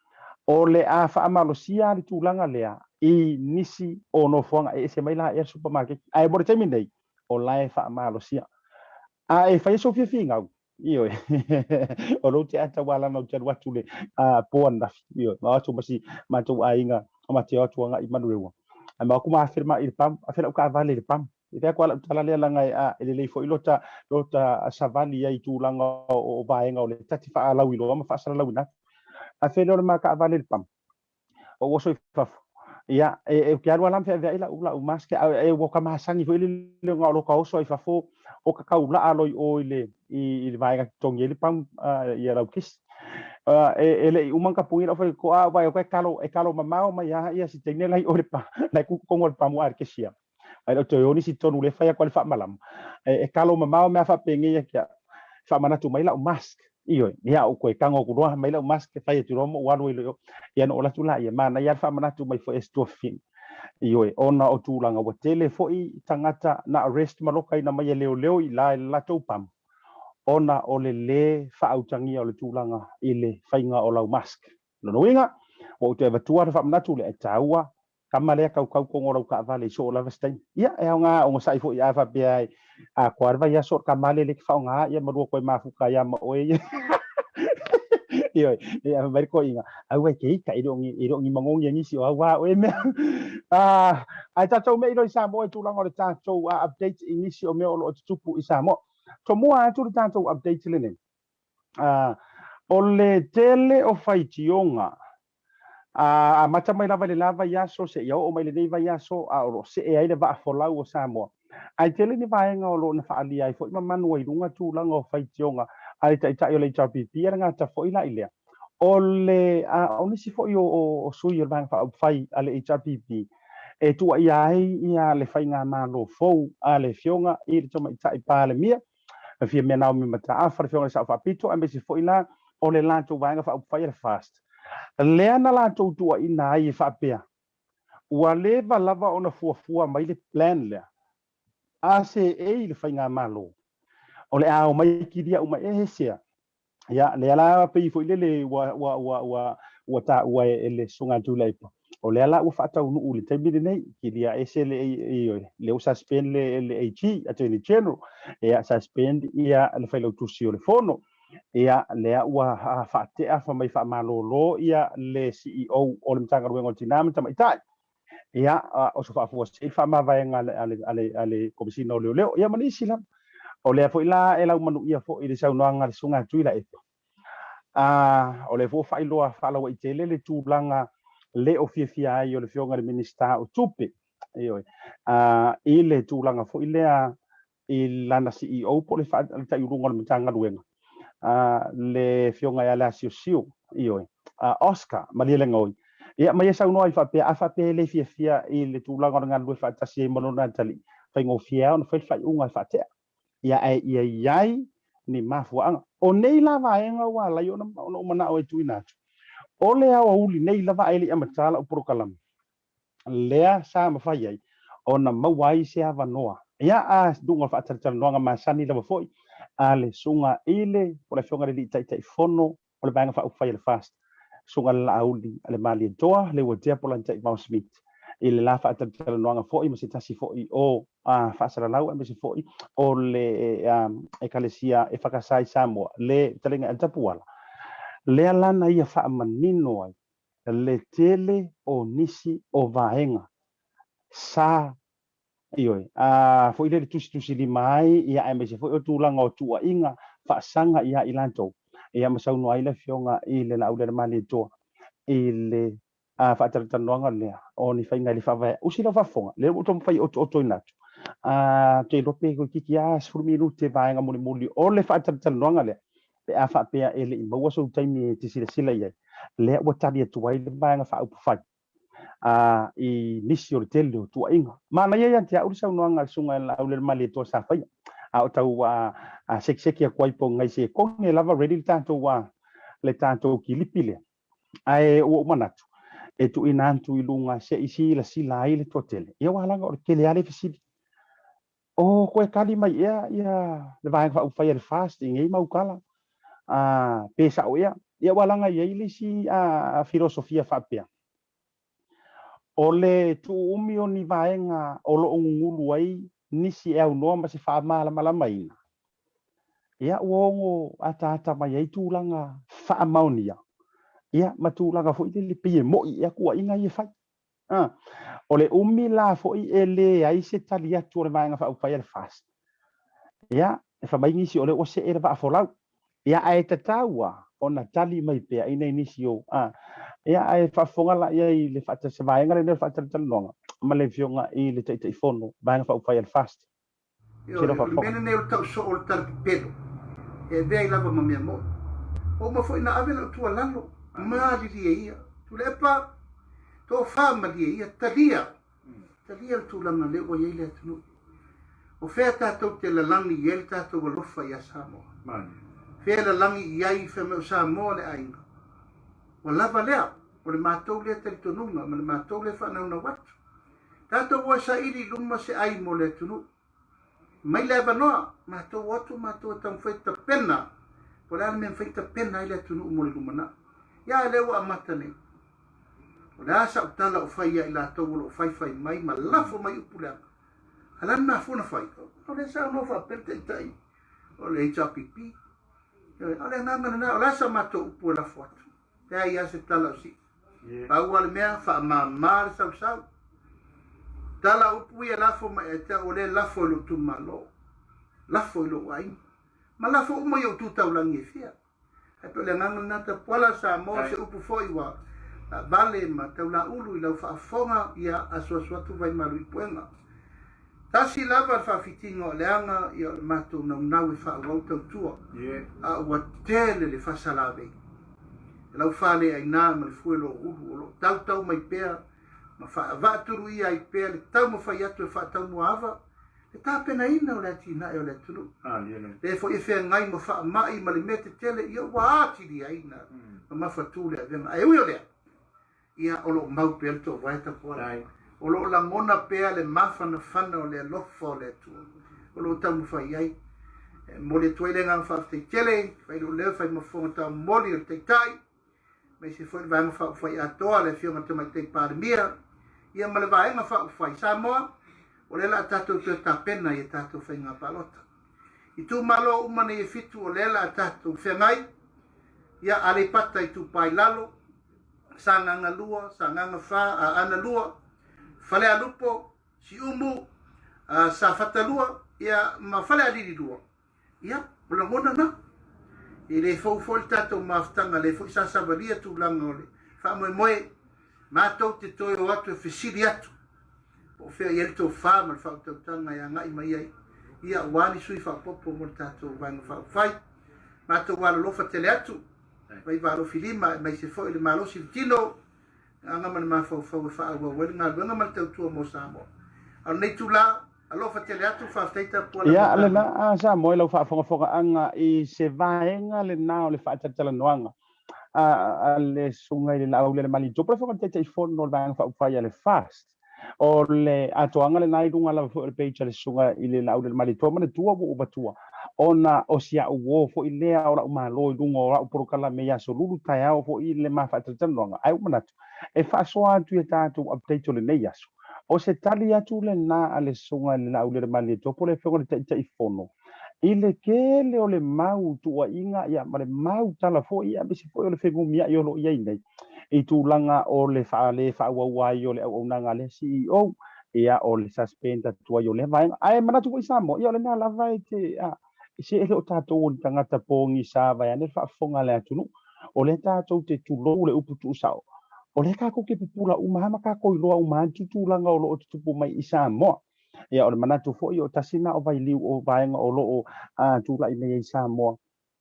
o le a fa amalosia le tulanga lea i nisi o no fonga e se mai la e supermarket ai bo te minei o lai fa amalosia e fai so finga io o lo te ata wala no te watu le po anda io ma tu masi ma tu ainga ma te atu nga i manuewa ma kuma afirma il pam afira ka vale il pam e te kwala tala le langa ele le fo ilota savali ai tu langa o vaenga o le tati fa ala wilo ma fa sala lawina afira ma ka vale il pam o so fa ia e ke alwa lam fe ila ula maske e wo kama sangi fo ile nga lo ka so fa fo o ka ka ula aloi o ile i vai ka tong ile pam ia la kis ele umang ka puira fo ko vai ko kalo mamao ma ia si tene lai o le pa lai ku ko ngol pam ar kesia ai to yoni si tonu le fa kwa fa malam e kalo mamao me fa pengi ia kia fa mana tu mai la mask iyo ia o ko kango ku roa mai la mask fa ia tu romo walo ile ia no la tu la ia mana ia fa mana tu mai fo estofin iyo ona o tulanga wa tele fo I tangata na arrest malokai na mai leo I la to pam ona o le fa autangia o le tulanga ile fainga o lau mask no winga o te va tuar fa mana tu le taua kama le ka ko ngora ka vale so la vestain ia e nga o sai fo ia fa bai a kwarva ia so kama le fa nga ia mo ko ma fu ka ia mo e ia mai ko inga au ke ka iro ngi mangong yang isi wa o me ai ta to me ro sa mo tu lang o ta to update inisi o me o tupu isa mo to mo a tu ta to update le ne o le tele o faitionga mata mai lava ia so se ia o mai le nei vai ia so a o se e ai le va folau o sa mo ai tele ni vai nga o lo na fa ali ai fo manu i runga tu lang o faitionga ai ta o le chapi pia nga ta fo ila ile o le o ni si fo o sui o bang fa fai ale HRPP e tu ia le fai nga ma lo fo ale fionga I le toma I pa le mia fia me na mi mata a fa fionga sa fa pito a me si fo ila o le lan tu vanga fa fai fast le ana la tu ina ai fa pea ua le lava ona fuafua mai le plan le a se e le fai nga ma lo o le a o mai kiria o mai e sea ya le ala pe fo le wa ta wa ele sunga tu le o le ala u fata u le te bi nei ki dia ese le u suspend le AG attorney general ya suspend ia le fai lo tu si o le fono ia le wa fate a fa mai fa malolo ia le CEO o le mtanga ruengo tinam tama itai ia o so fa fo se fa ma vai nga ale komisino le ia manisi la o le fo ila ela manu ia fo I le saunanga le sunga tu ila o le fo fa ilo fa la i tele le tulanga le ofifia ai o le fionga le minista o tupe io I le tulanga fo ilea I lana CEO po le fa ta urunga le mtanga ruenga le fionga ya la siu io Oscar malie ngoi ia mai sa no fa pe le fia I le tulanga nga lu fa ta si monona tali fa ngo fia on fa unga fa te ia ai ni mafuanga o nei lava enga wala yo no mana o tuina o le a uli nei lava ele amatala o prokalam lea sa ma fai ai ona mawai se ava noa ia a dunga fa tata noa ma sani lava foi ale sunga ile o le fonga le tai fono o le banga fa fai le fast sunga la auli ale mali toa le wa dia pola tai mau smith i le la fa tala noanga foi ma se tasi foi o fa sala lau ma se foi o le ekalesia e fakasai Samoa le talinga antapuala le alana ia fa manino ai le tele o nisi o vaenga sa ioi foi le tusi li mai ia me se foi o tulanga o tua inga fa sanga ia ilanto ia masau no ai le fionga i le la ule mali toa i le fa tala le o ni fainga le fa va usila fa fonga le o tom fai o inatu te lope ko kiki a 10 minute vaenga muli o le fa tala le pe a fa pe ele i mo so taimi te sila ia le o tali tu ai le vaenga fa upu fai i nisi o le tele o tua inga mana ia te au sa noanga sunga la ule mali to sa fai au tau seki a kwai po ngai se ko ne lava ready tanto le tanto ki lipile ai o manatu e tu inantu i lunga se isi la sila ai le totele ia wala o kele ale fisili o ko e kali mai ia le vai fa fai le fasting ei mau kala pesa o ia wala nga ia ile si filosofia fa pea ole tu umi o ni vaenga o lo ngulu ai nisi e no ma se fa mala mai ia uongo ata mai ai tulanga fa maunia ia matulanga fo ile pie mo ia ku inga ia fai ole umi la fo ele ai se talia tu le vaenga fa fai le fast ia e fa mai nisi ole o se era va folau ia ai tataua ona tali mai pe ai nei nisi o ia ai fa fonga la ia i le fa se vaenga le fa talonga ma le fionga i le tai fono vaenga fa fai le fast Yo, mena ne o tau so o tar pelo. E vei lava ma mea mo. O ma foi na ave na tua lalo. Ma li ia. Tu lepa to fa ma li ia talia. Talia tu langa le o ia le tu. O fe ta to te la langi ia ta to lo fa ia Samoa. Man. Fe la langi ia i fe me Samoa le ainga. O lava lea. O le matou le te tonunga, ma le matou le fa na una watu. Tato wa sa ili luma se ai mo le tunu. Mai leva noa, matou watu matou tam feita pena. Por ala men feita pena ile tunu mo le lumana. Ya le wa matane. O la sa utala o fai ila to lo fai mai ma lafo mai upula. Ala na fona fai. O le sa no fa perte tai. O le cha pipi. O le na na o la sa matou upula foto. Ya ya se tala si. Awal mea fa ma sa. Tala upu ia lafo ma e te o le lafo lo tu malo. Lafo lo wai. Ma lafo umo yo tu tau langi fia. E pe le nganga nata pola sa mo se upu foi wa. Vale ma tau la ulu i lau whaafonga ia aswaswatu vai maru i puenga. Tasi lava fa fitinga o leanga ia o matou nau nau e whaawau tau tua. A ua tele le whasalawei. Lau whale ai nā ma le fuelo ulu o lo tau mai pea. Ma fa vaturu ia i pe le tau mo fai atu e fa tau mo ava e ta pena ina o le tina e o le tunu le fo i fe ngai mo fa mai ma le mete tele ia wa ati di aina ma fa tu le venga e ui o le ia o lo mau pe to vai ta po o lo la mona pe le mafana fana o le lofo le tu o lo tau mo fai ai mo le tuele ngang fa te tele fai lo le fai mo fo ta mo le te tai me se foi vai mo fa fai atoa le fio ma te mai te parmia ia male vai ma fa fai Samoa o le la tato te tapena ia tato fai nga palota i tu malo umane e fitu o le la tato fengai ia ale pata i tu pai lalo sanga lua sanga fa ana lua fale alupo si umu sa fata lua ia ma fale adidi lua ia la mona na i le fo tato maftanga le fo sa valia tu langole fa moe matou te toi o atu e fesili atu. O fea i elto wha ma le whautautanga ia ngai mai ai. Ia wali sui whapopo mo le tātou vanga whai. Matou wala lofa tele atu. Mai walo filima mai se fo i le malosi le tino. Anga mana mawhau e wha awa weli ngā luenga ma le tautua mo Samoa. Al nei tu la, alofa tele atu whafteita pua la. Ia le na Samoa i lau whaafonga anga i se vaenga le nao le whaatala le sunga i le lau le mali jopo fa te telefon no va fa fa le fast o le atoanga le nai runga la fo le page le sunga i le lau le mali to ma tua o batua ona o sia uo fo ilea ora umalo lungo ora porokala me ya so lulu taiao fo ile ma fa tsanonga ai manatu e fa so atu e tatu update le nei yaso o se tali atu le na ale sunga le na ule mali to pole fe ko te ifono ile kele o le mau tu a inga ya ma le mau tala fo ia bisi fo le fe mia yo lo ia nei e tu langa o le fa wa yo le o nanga le CEO ia o le suspend tu yo le vai ai manatu ko isamo yo le na la vai te se ele o tātou o tangata pōngi sāwai ane whaafonga le atunu, o le tātou te tūlou le upu tūsao. O le kako ke pupula umahama kako i loa umahan tutulanga o loo tutupu mai i Samoa. Ia o le manatu fo'i o tasina o vai liu o vaenga o loo tūla i mea i Samoa.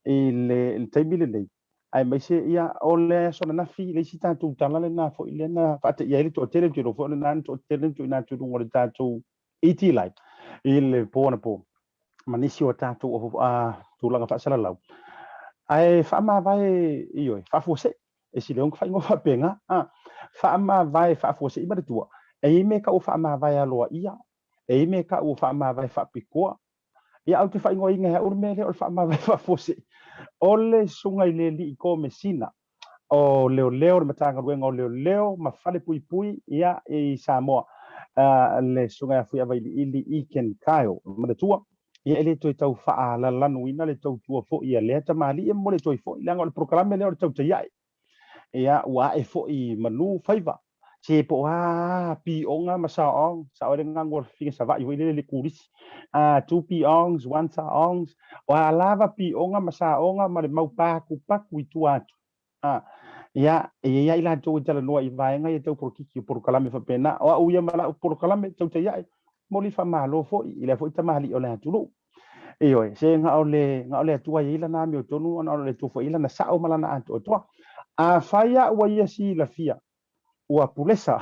I le taimile lei. Ai mai se ia o le sona nafi le si tātou tala le nā fo'i le nā whaate ia ele tō tere tūro fo'i le nā tō tere tū i nā tūrungo le tātou iti lai. I le pōna pō. Manisi o tātou o tūlanga whaasalalau. Ai whaama vai ioi, whaafose, e si leong whaingo whapenga, whaama vai whaafose i maritua, e i me ka o whaama vai aloa ia, e i me ka o whaama vai whaapikoa, ia au te whaingo inga hea urmele o whaama vai whaafose, o le sunga i le li i ko mesina, o leo leo, le matanga ruenga o leo leo, ma whale pui pui, ia i Samoa, le sunga ia fui avai ili i ken kaio, maritua, ia ele toi tau faa la lanu ina le tau tua fo ia le tamali e mo le toi fo ia ngol programa le tau tai ia wa e fo i manu faiva se po pi onga masaong sa ore ngangor finga sa va i le kuris two pi ongs one sa ongs wa lava pi onga masaonga ma le mau pa ku i tua ia ia ila to Talanoa i vaenga i tau porkiki porkalame fa pena o uia mala porkalame tau tai moli fa malo fo i le fo tamali o le tulu io se nga ole tua ila na mi tonu ona ole tu fo ila na sao malana anto to a faia wa ia si la fia ua pulesa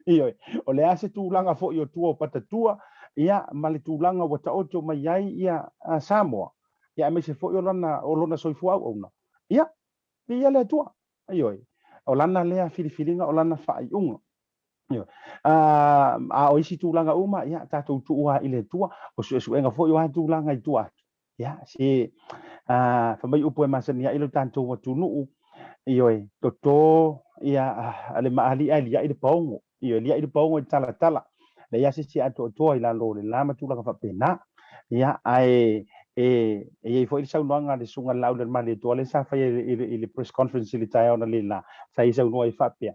io ole ase tu langa fo io tuo patatua ia mali tu langa wa ta oto mai ai ia Samoa ia me se fo io lana o lona soifua ona ia le tua io o lana lea filifilinga o lana fa iunga o isi tūlanga uma ia tātou tuua i le tua o suenga fo i wa tūlanga i tua ia se whamai upo e masania i lo tātou wa tūnuu ioi toto ia ale maali ai lia i le paongo io lia i le paongo i tala le ia se ato toa i la lo le lama tūlanga whapena ia ai e foi sau noanga le sunga lau le mali toa le sa fai i le press conference i le tae ona le la sai sau noa i whapea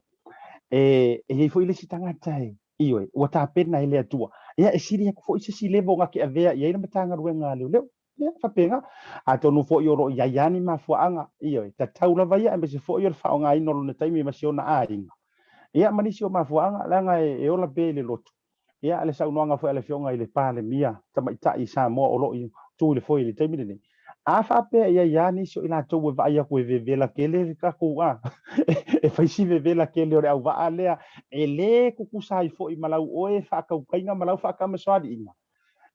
e foi le sitanga tai ioi o ta pena ile atua ia e siri ko foi se levo nga ke avea ia ina matanga ruenga le ia fa penga a tonu fo yo ya yani ma fuanga ioi ta taula vai e se fo yo fa nga ino le taimi ma siona ainga ia manisio ma fuanga langa e ola be le lotu ia le sau noanga fo le fionga ile pale mia tama i Samoa o lo i tu le foi le taimi le a fa pe ia yani so ina to va ia ko vela kele ka ko e fai si vela kele ore au va alea e le ku kusai fo i malau oe fa ka kainga malau fa ka maswadi ina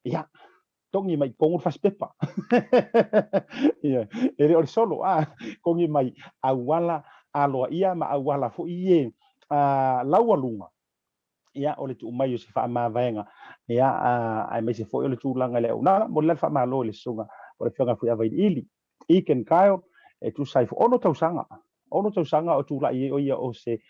ia tongi mai kongu fa spepa ia e ore solo kongi mai au wala aloa ia ma au wala fo ie laualunga ia ole tu mai se fa ma vaenga ia ai mai se fo ole tu langa le una mo le fa ma lo le sunga o fionga fu avai ili I ken kaio e tu sai ono tau sanga o tu la i o ia o se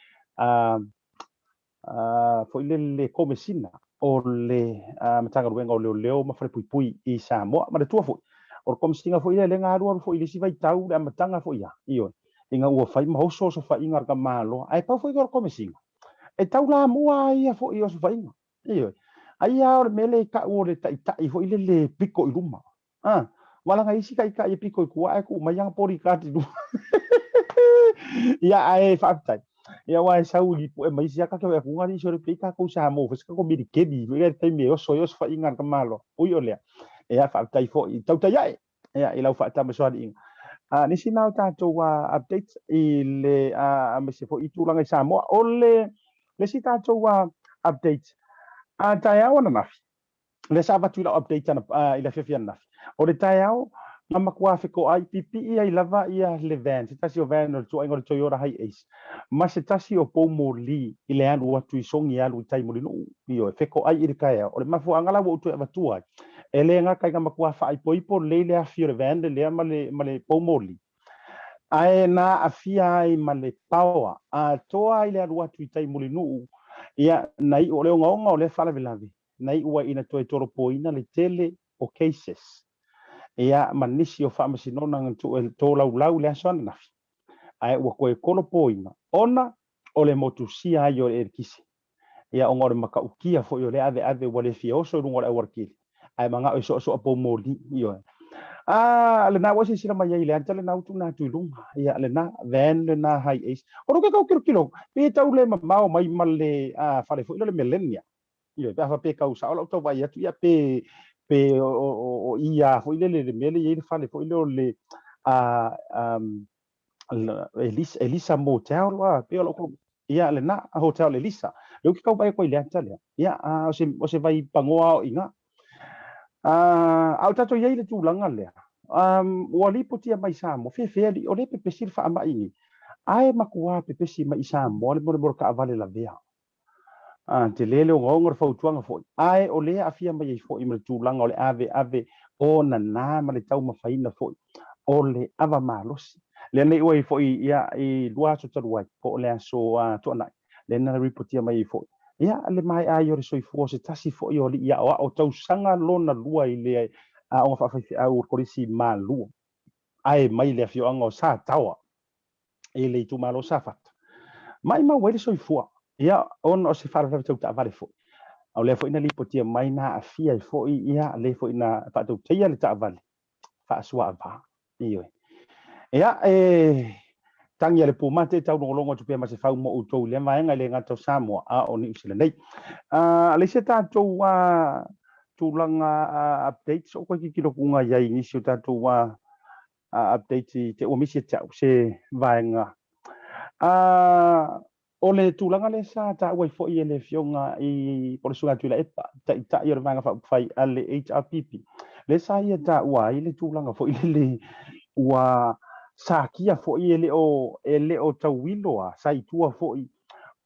fo le komesina o le matanga ruenga o leo ma fare pui I Samoa ma le tua fo o komesina fo ile le ngaru fo ile si vai tau le matanga fo ia io inga ua fai ma hoso so fa inga ka malo ai pa fo i komesina e tau la mua ia fo i o so fa inga io ai a mele ka o le tai fo ile le piko I ruma wala ngai si kai kai piko ku ai ku mai yang pori ka tu ia ai fakta ia wa sauli po e mai si ka ke ku ngani so pika ku sa mo fes ko mi ke di ia te me o so yo fa inga ka malo ui ole ia fakta fo I tautai ia ila fakta me so adi ni sinau tātou update I le me se fo I tūlanga I Samoa o le si tātou update tae au na mafi le sa batu la update ana I le fefia nafi o le tae au mama kua feko ai pipi ia I lava ia le van se tasi o van o tu aingo Toyota Hi Ace ma se tasi o pou moli I le anu atu I songi alu I tai molino io feko ai I le kaea o le mafu angala wo tu e batua ele nga kai ngama kwa fa ipo ipo le afia le vende le male pomoli ai na afia ai male power a toa ile arua tuitai mulinu ia nai o le ngonga o le fala vilavi nai ua ina toe toro poina le tele o cases ia manisi o fa masinona ngantu el to lau le asona na ai ua koe kolo poina ona o le motusia ai o le kisi ia o ngore maka ukia fo yo le ave wale fioso ngore warki ai manga o so po moli yo le na wasi sila mai ile antale na utu na tulunga ia le na ven le na hai is o ro ka kilo pe tau le mau mai male fale fo le millennia yo pa pe ka usa o to vai atu ia pe o ia fo le mele ile fale fo le Elisa motel wa pe o ko ia le na hotel Elisa lo ki kau bai ko ile antale ia o se vai pangoa o inga au tato ia ile tulanga le ua liputia mai sa mo fe ali o le pepesi fa ama ini ai makua pepesi mai sa mo le mo ka vale la vea te lele o ngor fa utuanga fo ai o le afia mai fo i me tulanga o le ave o na ma le tau ma faina fo o le ava malos le nei oi fo ia i lua so tawai po le so to na le na ripotia mai fo ia le mai ai o so fo se tasi fo i o ia o tau sanga lona lua i le o fa au ko si malu ai mai le fio anga sa tawa e le tu malo safat mai ma wele so fo ia on o se fa fa tau ta vale fo au le fo ina lipotia mai na afia fo ia le fo ina fa tau tia le ta vale fa swa va io ia tangi le pumate tau no longo tu pe ma se fa mo uto le mai nga le ngato samo a oni sile nei le se tanto wa tulanga update so ko ki kilo kunga ya ini si tanto wa update te o misi ta se vaenga o le tulanga le sa ta wa fo i le fionga i por su atu le epa ta i vanga fa fai ale HRPP le sa ia ta wa i le tulanga fo i le wa sakia fo i ele o tawilo a sai tua fo i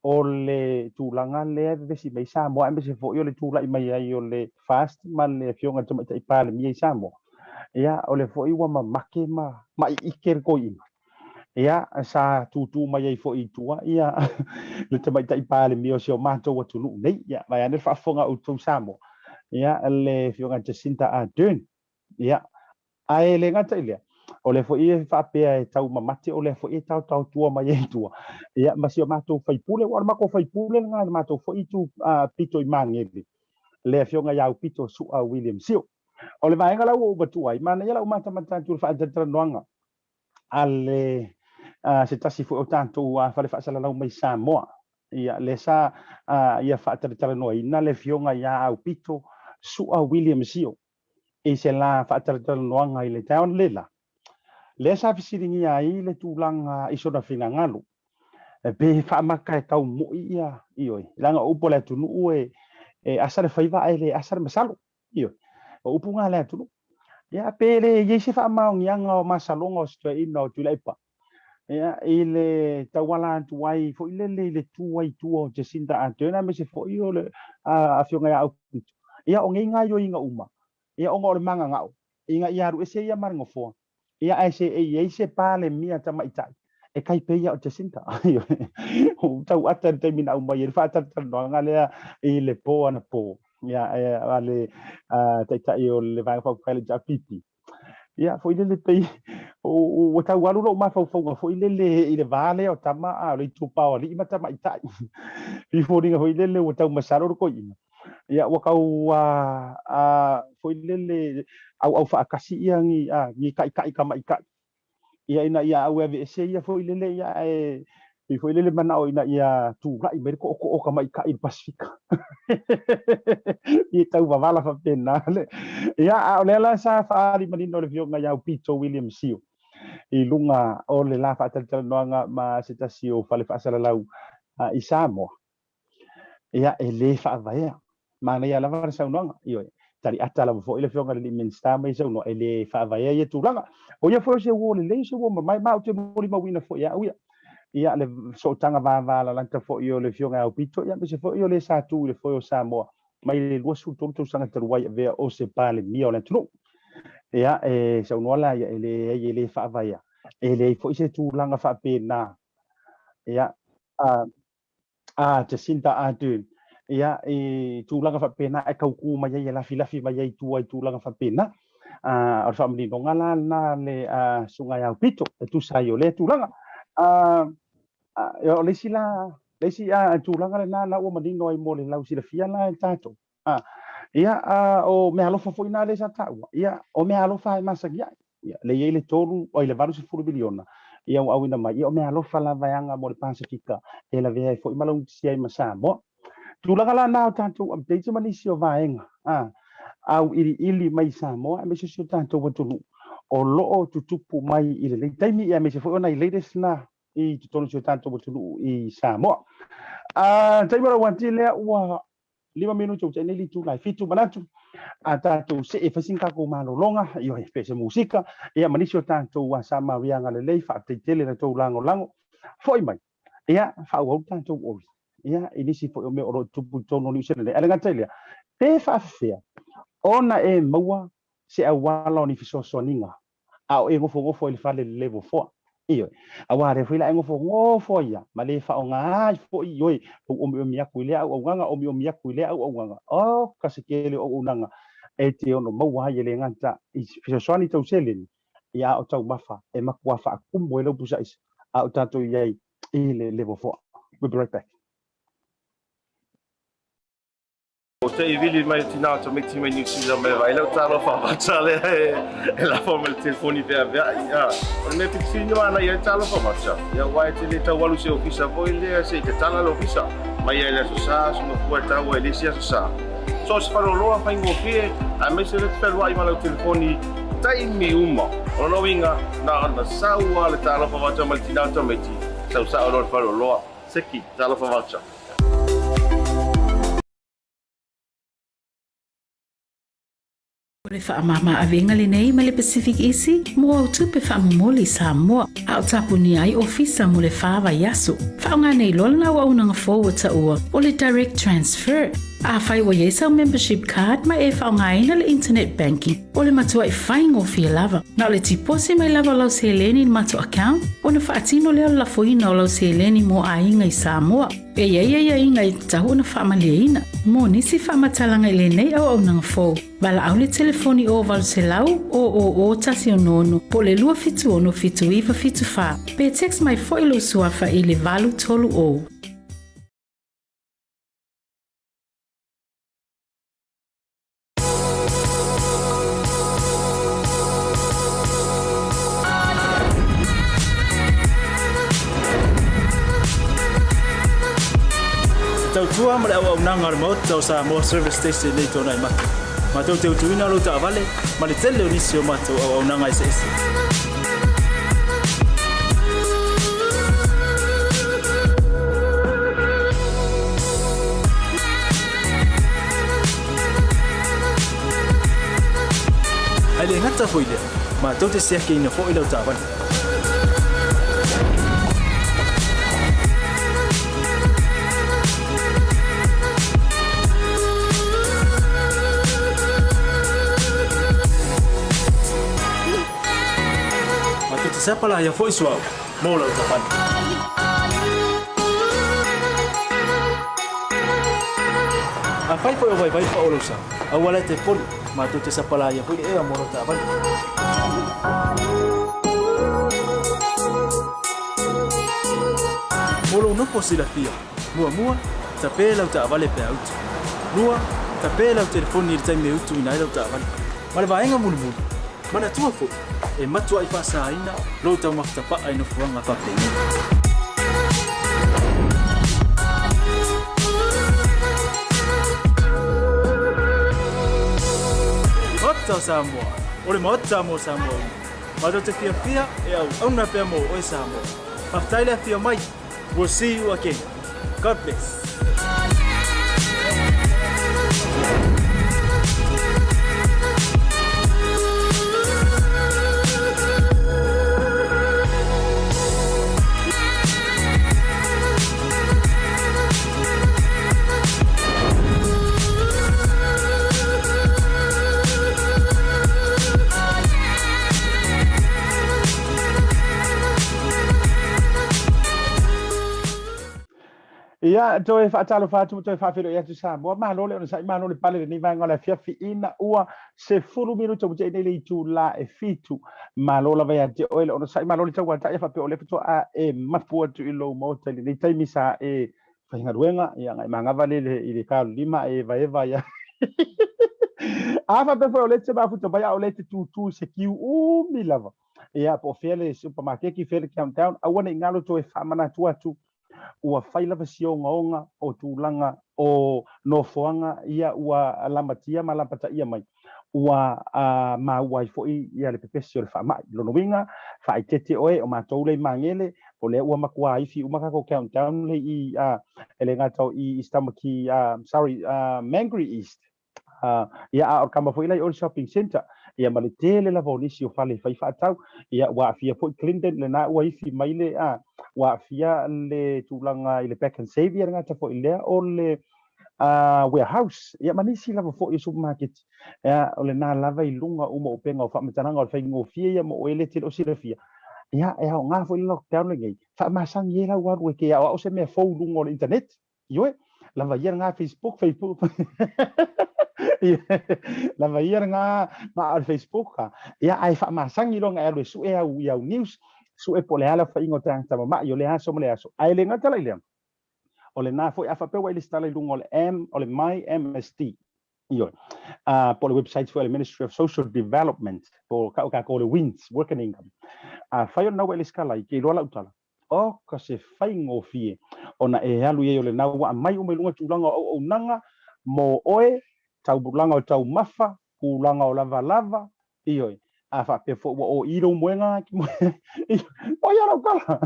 o le tulanga le vesi mai sa mo ambe se fo i o le tula i mai ai o le fast man le fionga tama tai pale mi sa mo ia o le fo i wa mamake ma iker ko i ia sa tutu mai ai fo i tua ia le tama tai pale mi o se o mato wa tulu nei ia vai ane fa fonga o tu sa mo ia le fionga te sinta a dun ia ai le ngata ile o le fo i fa pe e tau mamate o le fo i tau tua mai e tua ia ma si o mato fai pule o ma ko fai pule nga mato fo i tu pito i mangeli le fionga ya pito su a William Sio o le vaenga la o batu ai mana ia la mata mata tu fa tatra noanga ale se tasi fo o tanto fa le fa sala la mai Samoa ia le sa ia fa tatra no ina le fionga ya pito su a William Sio e se la fa tatra noanga i le town lela le sa fisiringi ai le tulanga i sona fina ngalu be fa maka tau mo ia ioi langa upo le tunu e asar faiva ai le asar masalo io o upunga le tunu ya pele ye se fa maung yang o masalonga o sto ino tu lepa ya ile tawala tu ai fo ile le tu ai tu o Jacinta Antona me se fo io le a fionga ya ia o ngai yo inga uma ia o ngor manga ngau inga ia ru ese ia mar ngofo ia ai se pale mia tama itai e kai pe ia o Jacinta o tau ata te mina uma ia fa ata no ngale i le po ana po ia ale tai o le vai fa kale ja pipi ia foi le pe o tau walu lo ma fa foi le vale o tama a le tu pa o li ma tama itai i foi le o tau masaro ko ina ia wa kau foi le au fa kasi ia ngi kai kama ikai ia ina ia au ave se ia foi le ia i foi le mana o ina ia tu ga i mer ko kama ikai pasifika i tau vala fa pena ia o le la sa fa ali manino le vionga ia Pito William Sio i lunga o le la fa tata noanga ma sita sio fa le fa sala lau i Samoa ia e le fa vai mana ia lava sa noanga io tari ata la fo ile fionga le minsta mai so no ele fa vai ia tulanga o ia fo se wo le se wo mai ma o te moli ma wina fo ia ia le so tanga va la lanta fo io le fionga o Pito ia me se fo io le sa tu le fo Samoa mai le lua su tolu sanga te ruai vea o se pale mia o le tunu ia sa unola ia ele fa vaia ele foi se tu langa fa pena ia te sinta atu ia tu langa fa pena e kauku mai ia la filafi mai tu ai tu langa fa pena o fa mni no ngala na le sunga ya pito tu sai o le tu langa yo le sila tu langa na o mani no ai mo le lau sila fia la tato ia o me alofa foi na le sa tau ia o me alofa ma sa ia le ile tolu o ile varu se furu biliona ia au ina mai ia o me alofa la vaianga mo le Pasifika e la vea foi malau si ai masa mo tu langa la na tato update mani si o vaenga au ili mai sa mo me se tato watulu o loo tutupu mai ile le taimi ia me se foi ona i latest na i tonu se tato watulu i sa mo taimi ra wanti le wa 5 minutos tene li tu lai fitu manatu atato se e fasinka ko malolonga io e pese musica e manisio tanto wa sama wianga le lei fa te tele na to lango foi mai ia fa o tanto o ia inisi foi o me oro tupu tono ni se le ala tele pe fa fea ona e maua se a wala ni fiso soninga au e ngofo il fale level 4 io aware foi la ngofo ia ma le fa nga foi io o mi akuile au nganga o mi akuile au nganga o kasekele o unanga e te ono maua ile ngata fiso soni to seleni ia o tau mafa e makua fa kumbo ele busa is au tato ia ile level 4 we'll be right back. TAUTAI vili mai tina to make team new season me vai lo talo fa facciale e la forma il telefoni per via on me pixino ana ia talo fa faccia ia wai te le tawalu se ofisa voi le se te tala lo ofisa mai ia so sa sono puerta o ele sia so sa so se falo lo fa ingo fie a me se le per wai malo telefoni tai mi uma o no winga na sa wa le talo fa faccia mal tina to me ti sa lo falo lo se ki talo fa faccia. Le whaamama awenga le nei ma le Pacific Isi, mo au tupe whaamumoli Samoa, au tapu ni ai ofisa mo le whaava yaso. Whaonga nei lolna wa unanga forward ta ua, o le direct transfer. A whai wa yesau membership card ma e whaonga ina le internet banking, o le matua i whaingo fia lava. Na o le tipose mai lava lau se leni mato account, o na whaatino leo la foina o lau se leni mo a inga i Samoa. E ia inga i tahu na whaamalia ina, mo nisi whaamatalanga i le nei au nanga fo. Wala au le telefoni o valu se lau o tasi o nono, po le lua fitu ono fitu iwa fitu wha. Pe text mai fo ilo suafa i le valu tolu o. Tautua ma le au nanga remote tau sa mo service station nei tona i maki. Ma tau te utuina lo ta vale, ma le tele o nisi o mato au nanga ese ese. Ai le ngata foile, ma tau te seke ina fo ilo ta vale. Siapa lah yang voice wow, mau lah ucapan. Apa itu yang baik pak ulusa? Awalnya telepon, matu siapa lah yang voice mau lah ucapan. Mulu no posilah dia, mua, tapi lau tak vale peaut. Mua, tapi lau telefon ni time meu tu inai lau tak vale. Malah baenga mulu. Mana tua fo? E matua i whasa aina, lo tau makitapa ai no fuanga whapengi. Mata Samoa, ore mata mo Samoa. Mata te fia e au na pia mo oi Samoa. Paftaile fia mai. We'll see you again. God bless. Ia toe whaatalo whaatu toe whawhiro ia tu sa moa malo le ona sai malo le pale ni vanga le fiafi ina ua se fulu minuto mo nei le tu la e fitu malo la vai te oile ona sai malo le tau ta ia fa pe ole to a e mapua tu ilo mo te ni tai misa e whainga ruenga ia ngai manga vale le i le karu lima e va eva ia afa pe ole te ba futa ba ole te tu se kiu u milava ia po fele supermarket ki fele countdown awana ingalo to e famana tu ua faila vasionga onga o tūlanga o nofoanga ia ua lamatia ma lapata ia mai ua ma ua foi ia le pepesi o le whamai lono winga whai tete oe o mātou le mangele o le ua makua ifi umaka ko countdown le i ele ngatau i Istamaki Mangere East ia o kama foi lai o shopping center ia ma le tele la volisi o fale fai whaatau ia ua afia foi Clinton le na ua ifi mai le wa afia le tūlanga i le back and save ia ngata foi lea o le warehouse ia manisi lava foi i supermarket ia o le na lava i lunga uma o penga o whamatananga o le whaingo fia ia mo o ele te o sirafia ia e au ngā foi lockdown le ngai whamasangi e lau aru e ke au se mea fau lunga o le internet ioe lava ia ngā Facebook lava ia ngā o Facebook ia ai whamasangi longa e alu su e au iau news su e pole ala fa ingo tang tama ma yo le aso mo le aso ai le ngata le o le na foi afa pe wa le stala lungo le m o le my mst yo por le website for the Ministry of Social Development por ka ko le wins working income fa yo na le skala i ke lo la utala o ka se faingo fie ona e halu ye le na wa mai o me lunga tulanga o nanga mo oe tau bulanga o tau mafa kulanga o lava lava iyo afa pe fo o iro moenga o ya lo kala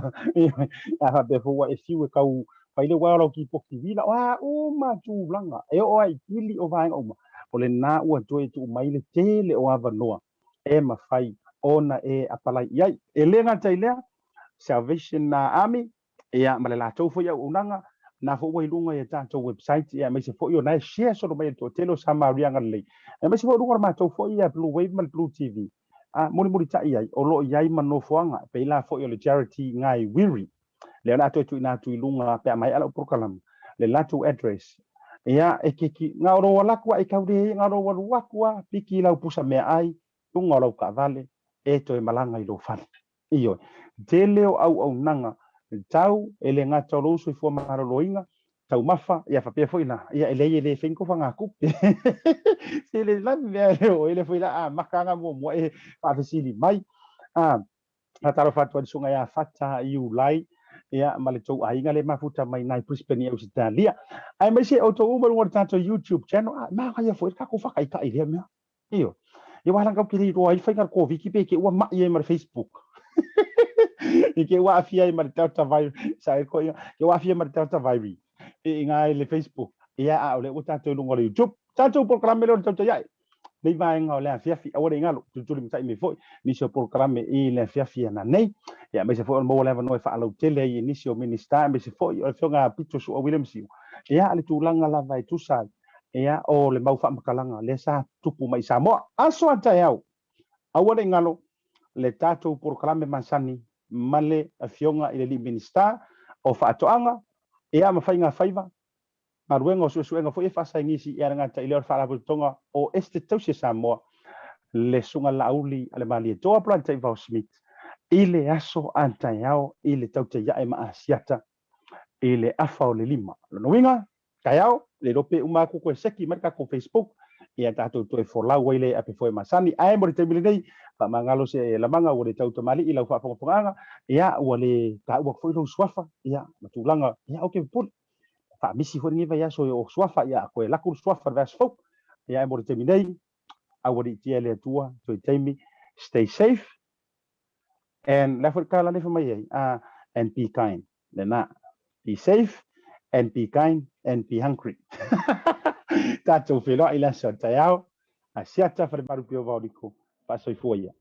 afa pe fo e fiu ka u paile wa lo ki poki vila wa o ma tu blanga e o ai ili o vai o ma o le na u to e tu mai le tele o ava noa e ma fai ona e apala ia e lenga tailea Salvation Army ia ma le la tau fo ia unanga na fo wa ilunga e tanto website ia mai se fo yo na share so mai to telo sama rianga le e mai se fo lunga ma tau fo ia Bluwave ma Blue TV moni ta ia o lo ia ma no foanga pe la fo yo le charity ngai wiri le na to tu na tu ilunga pe mai ala program le la tu address ia e ki ngaro wala kwa e kaude ngaro wala kwa piki la pusa me ai tunga lo ka vale e to e malanga i lo fan iyo teleo au nanga tau ele ngata lo so fo maro loinga tau mafa ia fa pe foi na ia ele fenko fanga ku se le la me o ele foi la makanga mo e fa fesili mai taro fatu sunga ya fata iu lai ia male tau ainga le mafuta mai nai Brisbane ia Australia ai mai se auto umar ngor tanto YouTube channel ma ka ia foi ka ko fa kai ka ile me iyo ia wala ka kiri ro ai fa ka ko wiki pe ke wa ma ia mar Facebook e ke wa afia i mar tauta vai sai ko ke wa afia mar tauta vai e ngai le Facebook ia a ole o tanto lungo le YouTube tanto programa le tauta ia nei vai nga ole afia fi ora ngalo tu mi sai me foi ni so programa i le afia fi na nei ia me se foi mo le no fa alo tele i inicio minister me se foi o fonga pito su o William Siu ia ale tu langa la vai tu sai ia o le mau fa makalanga le sa tupu mai sa mo aso ata yau ora ngalo le tatou programa mansani male afionga i le minister o faatoanga ia mawhainga whaiva maruenga o suenga fo e whasaingisi i arangata i leo whaaraputonga o este tausia Samoa le sunga lauli ale mali e toa planta i Vau Smith i le aso antaiao i le tauta ia e maa Asiata i le afa o le lima lono winga kaiao le rope umaku ko seki marka ko Facebook ia tatou toe folau ai le ape foi masani ai mo te milei pa mangalo se la manga o le tauta mali i la fa fonga ia o le ta o foi lo swafa ia matulanga ia o ke pul fa misi foi ni vai so o swafa ia ko la kur swafa vas fo ia mo te milei a o ti le tua to temi stay safe and la for kala le mai and be kind na be safe and be kind and be hungry tatou felo i la so taiao Asiata fare maru pio vaurico passo i fuoia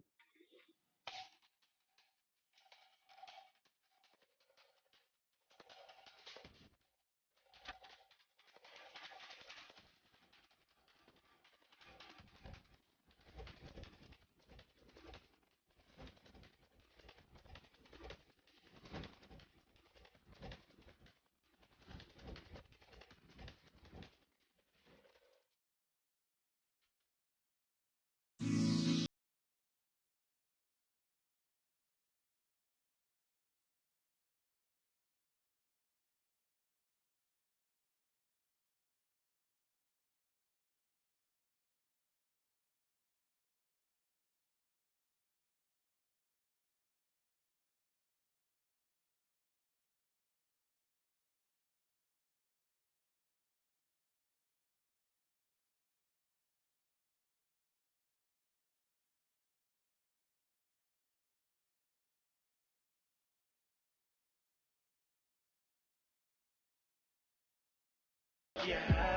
Yeah.